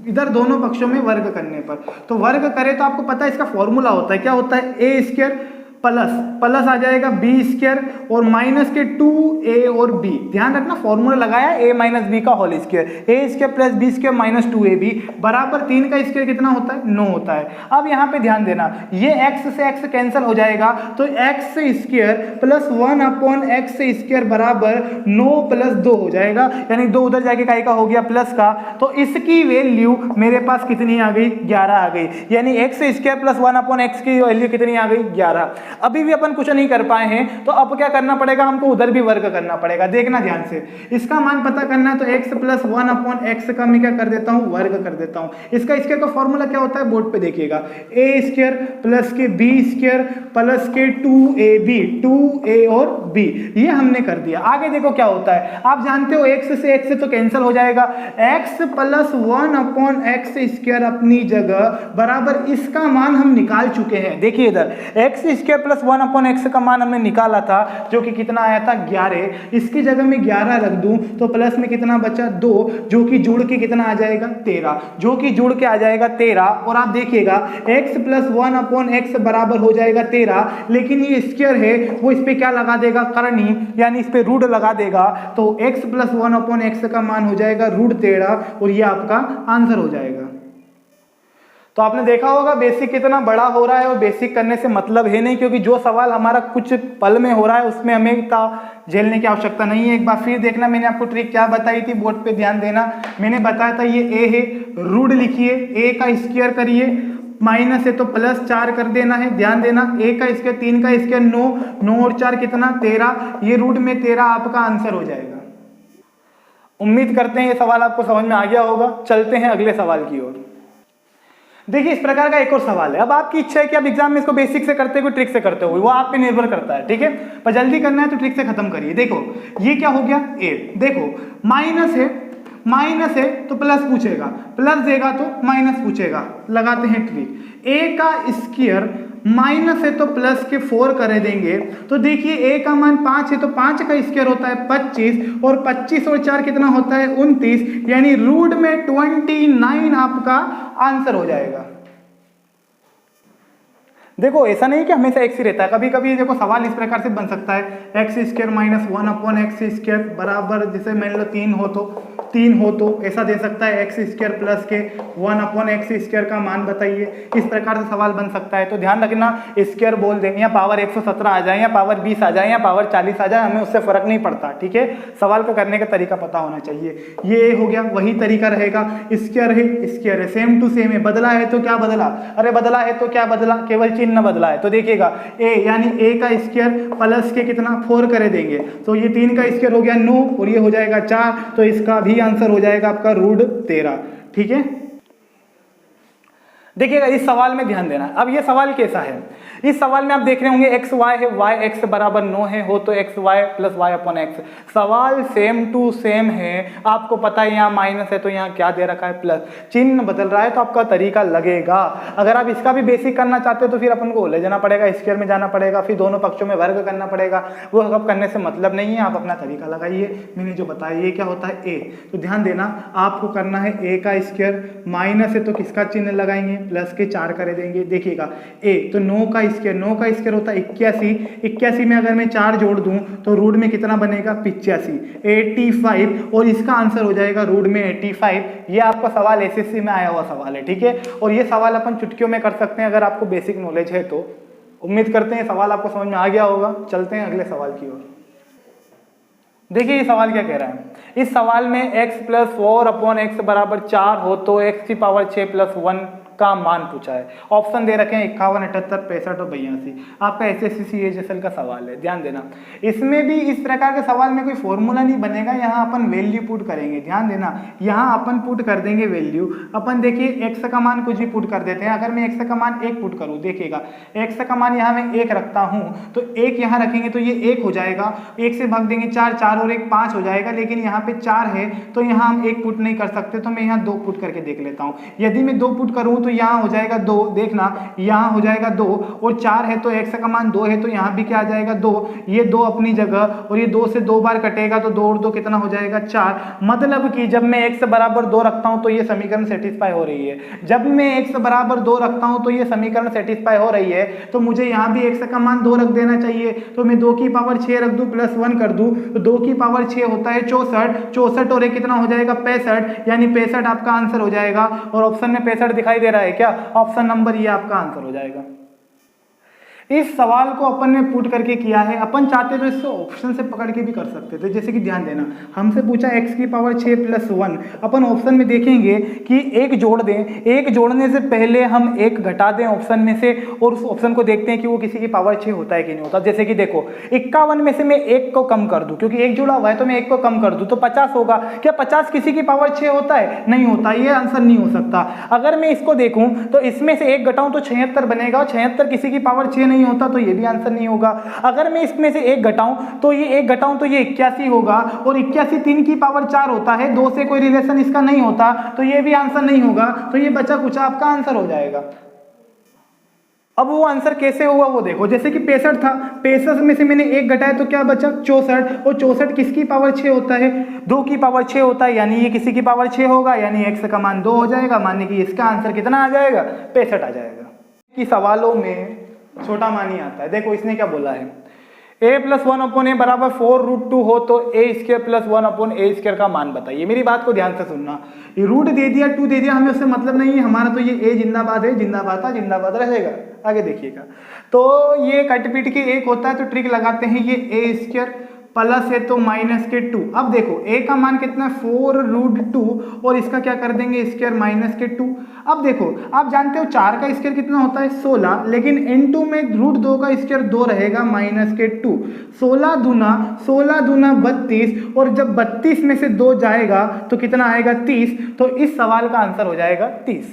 इधर दोनों पक्षों में वर्ग करने पर, तो वर्ग करें तो आपको पता है इसका फॉर्मूला होता है, क्या होता है a स्क्वायर प्लस आ जाएगा b स्क्वायर और माइनस के 2a और b। ध्यान रखना फॉर्मूला लगाया a माइनस बी का whole square, a square plus b square minus 2ab बराबर 3 का स्क्वायर कितना होता है 9 होता है। अब यहाँ पे ध्यान देना, ये x से x कैंसिल हो जाएगा, तो x square plus 1/x square बराबर 9 प्लस 2 हो जाएगा, यानी 2 उधर जाके काय का हो गया प्लस का, तो इसकी वैल्यू मेरे पास कितनी आ गई 11 आ गई, यानी x स्क्वायर प्लस 1/x की वैल्यू कितनी आ गई 11। अभी भी अपन कुछ नहीं कर पाए हैं, तो अब क्या करना पड़ेगा हमको, उधर भी वर्ग करना पड़ेगा। देखना ध्यान से, इसका मान पता करना है तो x प्लस 1/x का मैं क्या कर देता हूं वर्ग कर देता हूं। इसका स्क्वायर का फॉर्मूला क्या होता है बोर्ड पे देखिएगा, a स्क्वायर प्लस के b स्क्वायर प्लस के 2ab, 2a और b, ये हमने कर दिया। आगे देखो क्या होता है, आप जानते हो x से x से तो कैंसिल हो जाएगा, x प्लस 1/x स्क्वायर अपनी जगह बराबर इसका मान हम निकाल चुके हैं। देखिए इधर x square square plus 1/x का मान हमने निकाला था जो कि कितना आया था 11, इसकी जगह में 11 रख दूं तो प्लस में कितना बचा 2, जो कि जुड़ के कितना आ जाएगा 13, जो कि जुड़ के आ जाएगा 13। और आप देखिएगा x प्लस 1/x बराबर हो जाएगा 13, लेकिन ये स्क्वायर है वो इस पे क्या लगा देगा करनी, यानी इस पे रूट लगा देगा, तो x प्लस 1/x का मान हो जाएगा √13 और ये आपका आंसर हो जाएगा। तो आपने देखा होगा बेसिक कितना बड़ा हो रहा है और बेसिक करने से मतलब है नहीं, क्योंकि जो सवाल हमारा कुछ पल में हो रहा है उसमें हमें झेलने की आवश्यकता नहीं है। एक बार फिर देखना, मैंने आपको ट्रिक क्या बताई थी, बोर्ड पे ध्यान देना। मैंने बताया था ये a है, रूट लिखिए, a का स्क्वायर करिए, माइनस है तो प्लस 4 कर देना है। ध्यान देना a का स्क्वायर 3 का स्क्वायर 9, 9 और 4 कितना 13, ये रूट में 13 आपका आंसर हो जाएगा। उम्मीद करते हैं ये सवाल आपको समझ में आ गया होगा। चलते हैं अगले सवाल की ओर। देखिए इस प्रकार का एक और सवाल है। अब आपकी इच्छा है कि आप एग्जाम में इसको बेसिक से करते हो ट्रिक से करते हो, वो आप पे निर्भर करता है, ठीक है। पर जल्दी करना है तो ट्रिक से खत्म करिए। देखो ये क्या हो गया a, देखो माइनस है तो प्लस पूछेगा, प्लस देगा तो माइनस पूछेगा। लगाते हैं ट्रिक, a का स्क्वायर माइनस है तो प्लस के 4 कर देंगे, तो देखिए a का मान 5 है तो 5 का स्क्वायर होता है 25, और 25 और 4 कितना होता है 29, यानी रूट में 29 आपका आंसर हो जाएगा। देखो ऐसा नहीं कि हमेशा x ही रहता है, कभी कभी देखो सवाल इस प्रकार से बन सकता है x² माइनस 1/x² बराबर, जैसे मान लो 3 हो तो ऐसा दे सकता है x² प्लस के 1/x² का मान बताइए, इस प्रकार से सवाल बन सकता है। तो ध्यान रखना स्क्वायर बोल दें या पावर 117 आ जाए या पावर 20 आ जाए या पावर 40 आ जाए, हमें उससे फर्क नहीं पड़ता, ठीक है। सवाल को करने का तरीका पता होना चाहिए। ये हो गया, वही तरीका रहेगा, स्क्वायर है सेम टू सेम है, बदला है तो क्या बदला, अरे बदला है तो क्या बदला, केवल चिन्ह बदला है। तो देखिएगा a यानी a का स्क्वायर प्लस के कितना 4 कर देंगे, तो ये 3 का स्क्वायर हो गया 9 और ये हो जाएगा 4, तो इसका भी आंसर हो जाएगा आपका √13, ठीक है। देखिएगा इस सवाल में ध्यान देना। अब ये सवाल कैसा है, इस सवाल में आप देख रहे होंगे x y है, y x बराबर 9 है, हो तो x y प्लस y/x। सवाल सेम टू सेम है, आपको पता है यहाँ माइनस है तो यहाँ क्या दे रखा है प्लस, चिन्ह बदल रहा है तो आपका तरीका लगेगा। अगर आप इसका भी बेसिक करना चाहते हो तो फिर अपन को ले जाना पड़ेगा, स्क्वायर में जाना पड़ेगा, फिर दोनों पक्षों में वर्ग करना पड़ेगा, वो सब करने से मतलब नहीं है। आप अपना तरीका लगाइए, मैंने जो बताया ये क्या होता है a, तो ध्यान देना आपको करना है a का स्क्वायर, माइनस है तो किसका चिन्ह लगाएंगे प्लस के 4 कर देंगे। देखिएगा a तो 9 का स्क्वायर होता है 81 में अगर मैं 4 जोड़ दूं तो रूट में कितना बनेगा 85 और इसका आंसर हो जाएगा रूट में 85। ये आपका सवाल एसएससी में आया हुआ सवाल है, ठीक है। और ये सवाल अपन चुटकियों में कर सकते हैं अगर आपको बेसिक नॉलेज है तो। उम्मीद करते हैं सवाल आपको समझ में आ गया होगा। चलते हैं अगले सवाल की ओर। देखिए ये सवाल क्या कह रहा है, इस सवाल में x प्लस 4/x बराबर 4 हो तो x की पावर 6 प्लस 1 का मान पूछा है। ऑप्शन दे रखे हैं 51, 78, 65 और 82। आपका एसएससी सीएचएसएल का सवाल है, ध्यान देना। इसमें भी इस प्रकार के सवाल में कोई फॉर्मूला नहीं बनेगा, यहाँ अपन वैल्यू पुट करेंगे। ध्यान देना यहाँ अपन पुट कर देंगे वैल्यू। अपन देखिए x का मान कुछ भी पुट कर देते हैं। अगर मैं x का मान 1 पुट करूँ, देखिएगा x का मान यहाँ मैं 1 रखता हूँ तो 1 यहाँ रखेंगे तो ये 1 हो जाएगा, 1 से भाग देंगे 4 और 1 5 हो जाएगा। लेकिन यहाँ पे 4 है तो यहाँ हम 1 पुट नहीं कर सकते, तो मैं यहाँ 2 पुट करके देख लेता हूँ। यदि मैं 2 पुट करूँ तो यहाँ हो जाएगा 2, देखना यहाँ हो जाएगा 2 और 4 है तो x का मान 2 है तो यहाँ भी क्या आ जाएगा 2, ये 2 अपनी जगह, और ये 2 से 2 बार कटेगा तो 2 और 2 कितना हो जाएगा 4। मतलब कि जब मैं x बराबर 2 रखता हूँ तो ये समीकरण सेटिस्फाई हो रही है। जब मैं x बराबर 2 रखता हूँ तो ये समीकरण सेटिस्फाई हो रही है, तो मुझे यहाँ भी x का मान 2 रख देना चाहिए। तो मैं 2 की पावर 6 रख दूँ प्लस 1 कर दूँ तो 2 की पावर 6 होता है 64 और ये कितना हो जाएगा 65, यानी 65 आपका आंसर हो जाएगा। और ऑप्शन में 65 दिखाई दे रहा है क्या, ऑप्शन नंबर ये आपका आंसर हो जाएगा। इस सवाल को अपन ने पुट करके किया है। अपन चाहते तो इसको ऑप्शन से पकड़ के भी कर सकते थे, जैसे कि ध्यान देना हमसे पूछा x की पावर 6 प्लस 1। अपन ऑप्शन में देखेंगे कि एक जोड़ दें, एक जोड़ने से पहले हम एक घटा दें ऑप्शन में से और उस ऑप्शन को देखते हैं कि वो किसी की पावर 6 होता है कि नहीं होता। जैसे कि देखो 51 में से मैं 1 को कम कर दूं, क्योंकि 1 जुड़ा हुआ है तो मैं 1 को कम कर दूं तो 50 होगा। क्या 50 किसी की पावर 6 होता है? नहीं होता, ये आंसर नहीं हो सकता। अगर मैं इसको देखूं तो इसमें से 1 घटाऊं तो 76 बनेगा, और 76 किसी की पावर 6 नहीं होता तो ये भी आंसर नहीं होगा। अगर मैं इसमें से 1 घटाऊं तो ये 81 होगा, और 81 3 की पावर 4 होता है, 2 से कोई रिलेशन इसका नहीं होता तो ये भी आंसर नहीं होगा। तो ये बचा कुछ आपका आंसर हो जाएगा। अब वो आंसर कैसे हुआ वो देखो, जैसे कि 65 था, 65 में से मैंने 1 घटाया तो क्या बचा 64, और 64 किसकी पावर 6 होता है, 2 की पावर 6 होता है, यानी ये किसी की पावर 6 होगा, यानी x का मान 2 हो जाएगा, मानने कि इसका आंसर कितना आ जाएगा 65 आ जाएगा। कि सवालों में छोटा मान ही आता है। देखो इसने क्या बोला है, a + 1/a बराबर 4√2 हो तो a² + 1/a² का मान बताइए। मेरी बात को ध्यान से सुनना, ये रूट दे दिया 2 दे दिया, हमें उससे मतलब नहीं है, हमारा तो ये a जिंदाबाद है, जिंदाबाद था जिंदाबाद रहेगा। आगे देखिएगा, तो ये कट पीट के 1 होता है तो ट्रिक लगाते हैं, ये a² प्लस है तो -2। अब देखो a का मान कितना है 4√2 और इसका क्या कर देंगे स्क्वायर -2। अब देखो आप जानते हो 4 का स्क्वायर कितना होता है 16, लेकिन इनटू में √2 का स्क्वायर 2 रहेगा -2। 16 दूना 32 और जब 32 में से 2 जाएगा तो कितना आएगा 30, तो इस सवाल का आंसर हो जाएगा 30।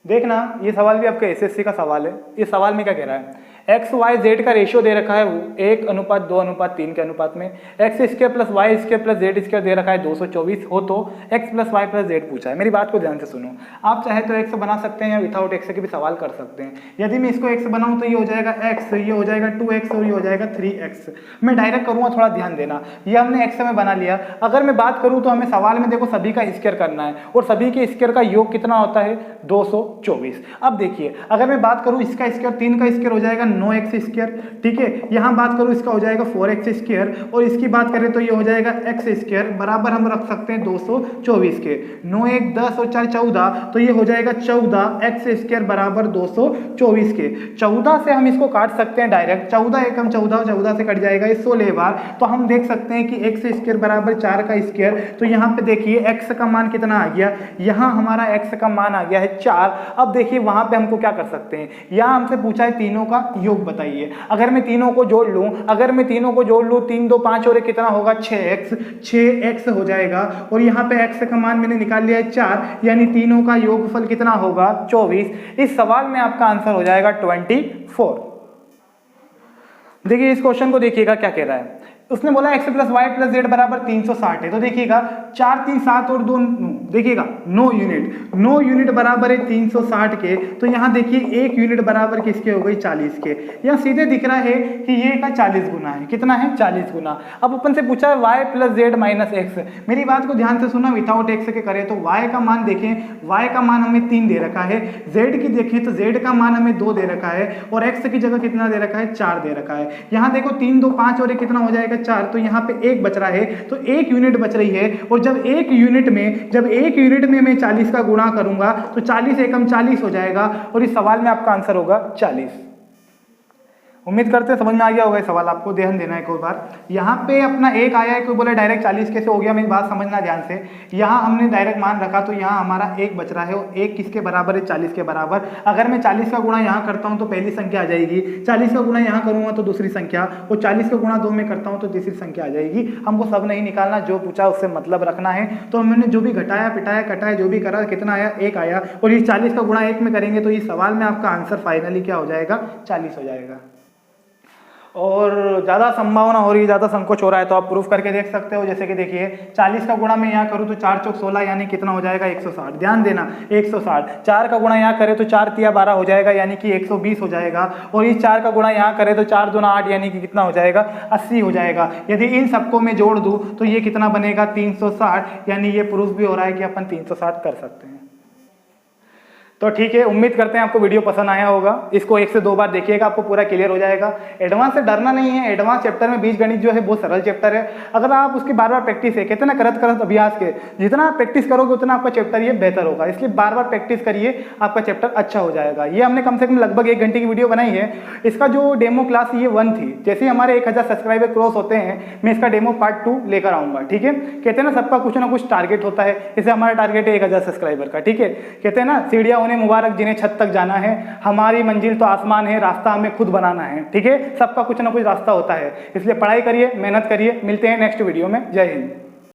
देखना ये सवाल भी आपका एसएससी का सवाल है। इस सवाल में क्या कह रहा है, XYZ का रेशियो दे रखा है वो 1:2:3 के अनुपात में, x² + y² + z² दे रखा है 224 हो तो x + y + z पूछा है। मेरी बात को ध्यान से सुनो, आप चाहे तो x बना सकते हैं या विथआउट x के भी सवाल कर सकते हैं। यदि मैं इसको x बनाऊं तो ये हो जाएगा x, ये हो जाएगा 2x और ये हो जाएगा 3x। मैं डायरेक्ट करूंगा, थोड़ा ध्यान देना, ये हमने x में बना लिया। अगर मैं बात करूं तो हमें सवाल में देखो सभी का स्क्वायर करना है और सभी के स्क्वायर का योग कितना होता है 224। अब देखिए अगर मैं बात करूं इसका स्क्वायर 3 का स्क्वायर हो जाएगा 9x², ठीक है। यहां बात करूं इसका हो जाएगा 4x² और इसकी बात करें तो ये हो जाएगा x² बराबर हम रख सकते हैं 224 के। 9 1 10 और 4 14, तो ये हो जाएगा 14x² बराबर 224 के। 14 से हम इसको काट सकते हैं डायरेक्ट, 14 एकम 14, 14 से कट जाएगा ये 16 बार, तो हम देख सकते हैं कि x² बराबर 4 का स्क्वायर। तो यहाँ पे देखिए x का मान कितना आ गया, यहाँ हमारा x का मान आ गया है 4। अब देखिए वहां पे हमको क्या कर सकते हैं, यहाँ हमसे पूछा है तीनों का योग बताइए। अगर मैं तीनों को जोड़ लूं, 3 2 5 और कितना होगा 6x हो जाएगा, और यहाँ पे x का मान मैंने निकाल लिया है 4, यानी तीनों का योगफल कितना होगा 24। इस सवाल में आपका आंसर हो जाएगा 24। देखिए इस क्वेश्चन को देखिएगा क्या कह रहा है, उसने बोला x + y + z बराबर 360 है। तो देखिएगा 4 3 7 और 2 देखिएगा 9 यूनिट बराबर है 360 के। तो यहाँ देखिए 1 यूनिट बराबर किसके हो गई 40 के। यहाँ सीधे दिख रहा है कि ये का 40 गुना है, कितना है 40 गुना। अब अपन से पूछा है y + z - x। मेरी बात को ध्यान से सुना, विथआउट x के करें तो y का मान देखें, y का मान हमें 3 दे रखा है, z की देखें तो z का मान हमें 2 दे रखा है, और x की जगह कितना दे रखा है 4 दे रखा है। यहाँ देखो 3 2 5 और कितना हो जाएगा 4, तो यहाँ पे 1 बच रहा है, तो 1 यूनिट बच रही है। और जब 1 यूनिट में मैं 40 का गुणा करूंगा तो 40 एकम 40 हो जाएगा, और इस सवाल में आपका आंसर होगा 40। उम्मीद करते हैं समझ में आ गया होगा ये सवाल, आपको ध्यान देना है एक और बार। यहाँ पे अपना 1 आया है, कोई बोला डायरेक्ट 40 कैसे हो गया, मेरी बात समझना ध्यान से। यहाँ हमने डायरेक्ट मान रखा तो यहाँ हमारा 1 बच रहा है, और 1 किसके बराबर है 40 के बराबर। अगर मैं 40 का गुणा यहाँ करता हूँ तो पहली संख्या आ जाएगी, 40 का गुणा यहाँ करूँगा तो दूसरी संख्या, और 40 का गुणा 2 में करता हूँ तो तीसरी संख्या आ जाएगी। हमको सब नहीं निकालना, जो पूछा उससे मतलब रखना है। तो हमने जो भी घटाया पिटाया कटाया जो भी करा, कितना आया 1 आया, और ये 40 का गुणा 1 में करेंगे तो इस सवाल में आपका आंसर फाइनली क्या हो जाएगा 40 हो जाएगा। और ज़्यादा संभावना हो रही है, ज़्यादा संकोच हो रहा है तो आप प्रूफ करके देख सकते हो। जैसे कि देखिए 40 का गुणा मैं यहाँ करूँ तो 4 चौक 16, यानी कितना हो जाएगा 160। ध्यान देना 160। 4 का गुणा यहाँ करें तो 4 तिया 12 हो जाएगा, यानी कि 120 हो जाएगा। और इस 4 का गुणा यहाँ करें तो 4 दूना 8, यानी कि कितना हो जाएगा 80 हो जाएगा। यदि इन सबको मैं जोड़ दूँ तो ये कितना बनेगा 360, यानी ये प्रूफ भी हो रहा है कि अपन 360 कर सकते हैं। तो ठीक है, उम्मीद करते हैं आपको वीडियो पसंद आया होगा। इसको 1 से 2 बार देखिएगा, आपको पूरा क्लियर हो जाएगा। एडवांस से डरना नहीं है, एडवांस चैप्टर में बीजगणित जो है बहुत सरल चैप्टर है। अगर आप उसकी बार बार प्रैक्टिस है, कहते ना करत अभ्यास के, जितना आप प्रैक्टिस करोगे उतना आपका चैप्टर ये बेहतर होगा। इसलिए बार बार प्रैक्टिस करिए, आपका चैप्टर अच्छा हो जाएगा। ये हमने कम से कम लगभग 1 घंटे की वीडियो बनाई है। इसका जो डेमो क्लास ये 1 थी, जैसे ही हमारे 1000 सब्सक्राइबर क्रॉस होते हैं मैं इसका डेमो पार्ट 2 लेकर आऊँगा। ठीक है, कहते हैं ना सबका कुछ ना कुछ टारगेट होता है, जैसे हमारा टारगेट है 1000 सब्सक्राइबर का। ठीक है, कहते हैं ना सीढ़ियाँ उन्हें मुबारक जिन्हें छत तक जाना है, हमारी मंजिल तो आसमान है, रास्ता हमें खुद बनाना है। ठीक है, सबका कुछ ना कुछ रास्ता होता है। इसलिए पढ़ाई करिए, मेहनत करिए। मिलते हैं नेक्स्ट वीडियो में। जय हिंद।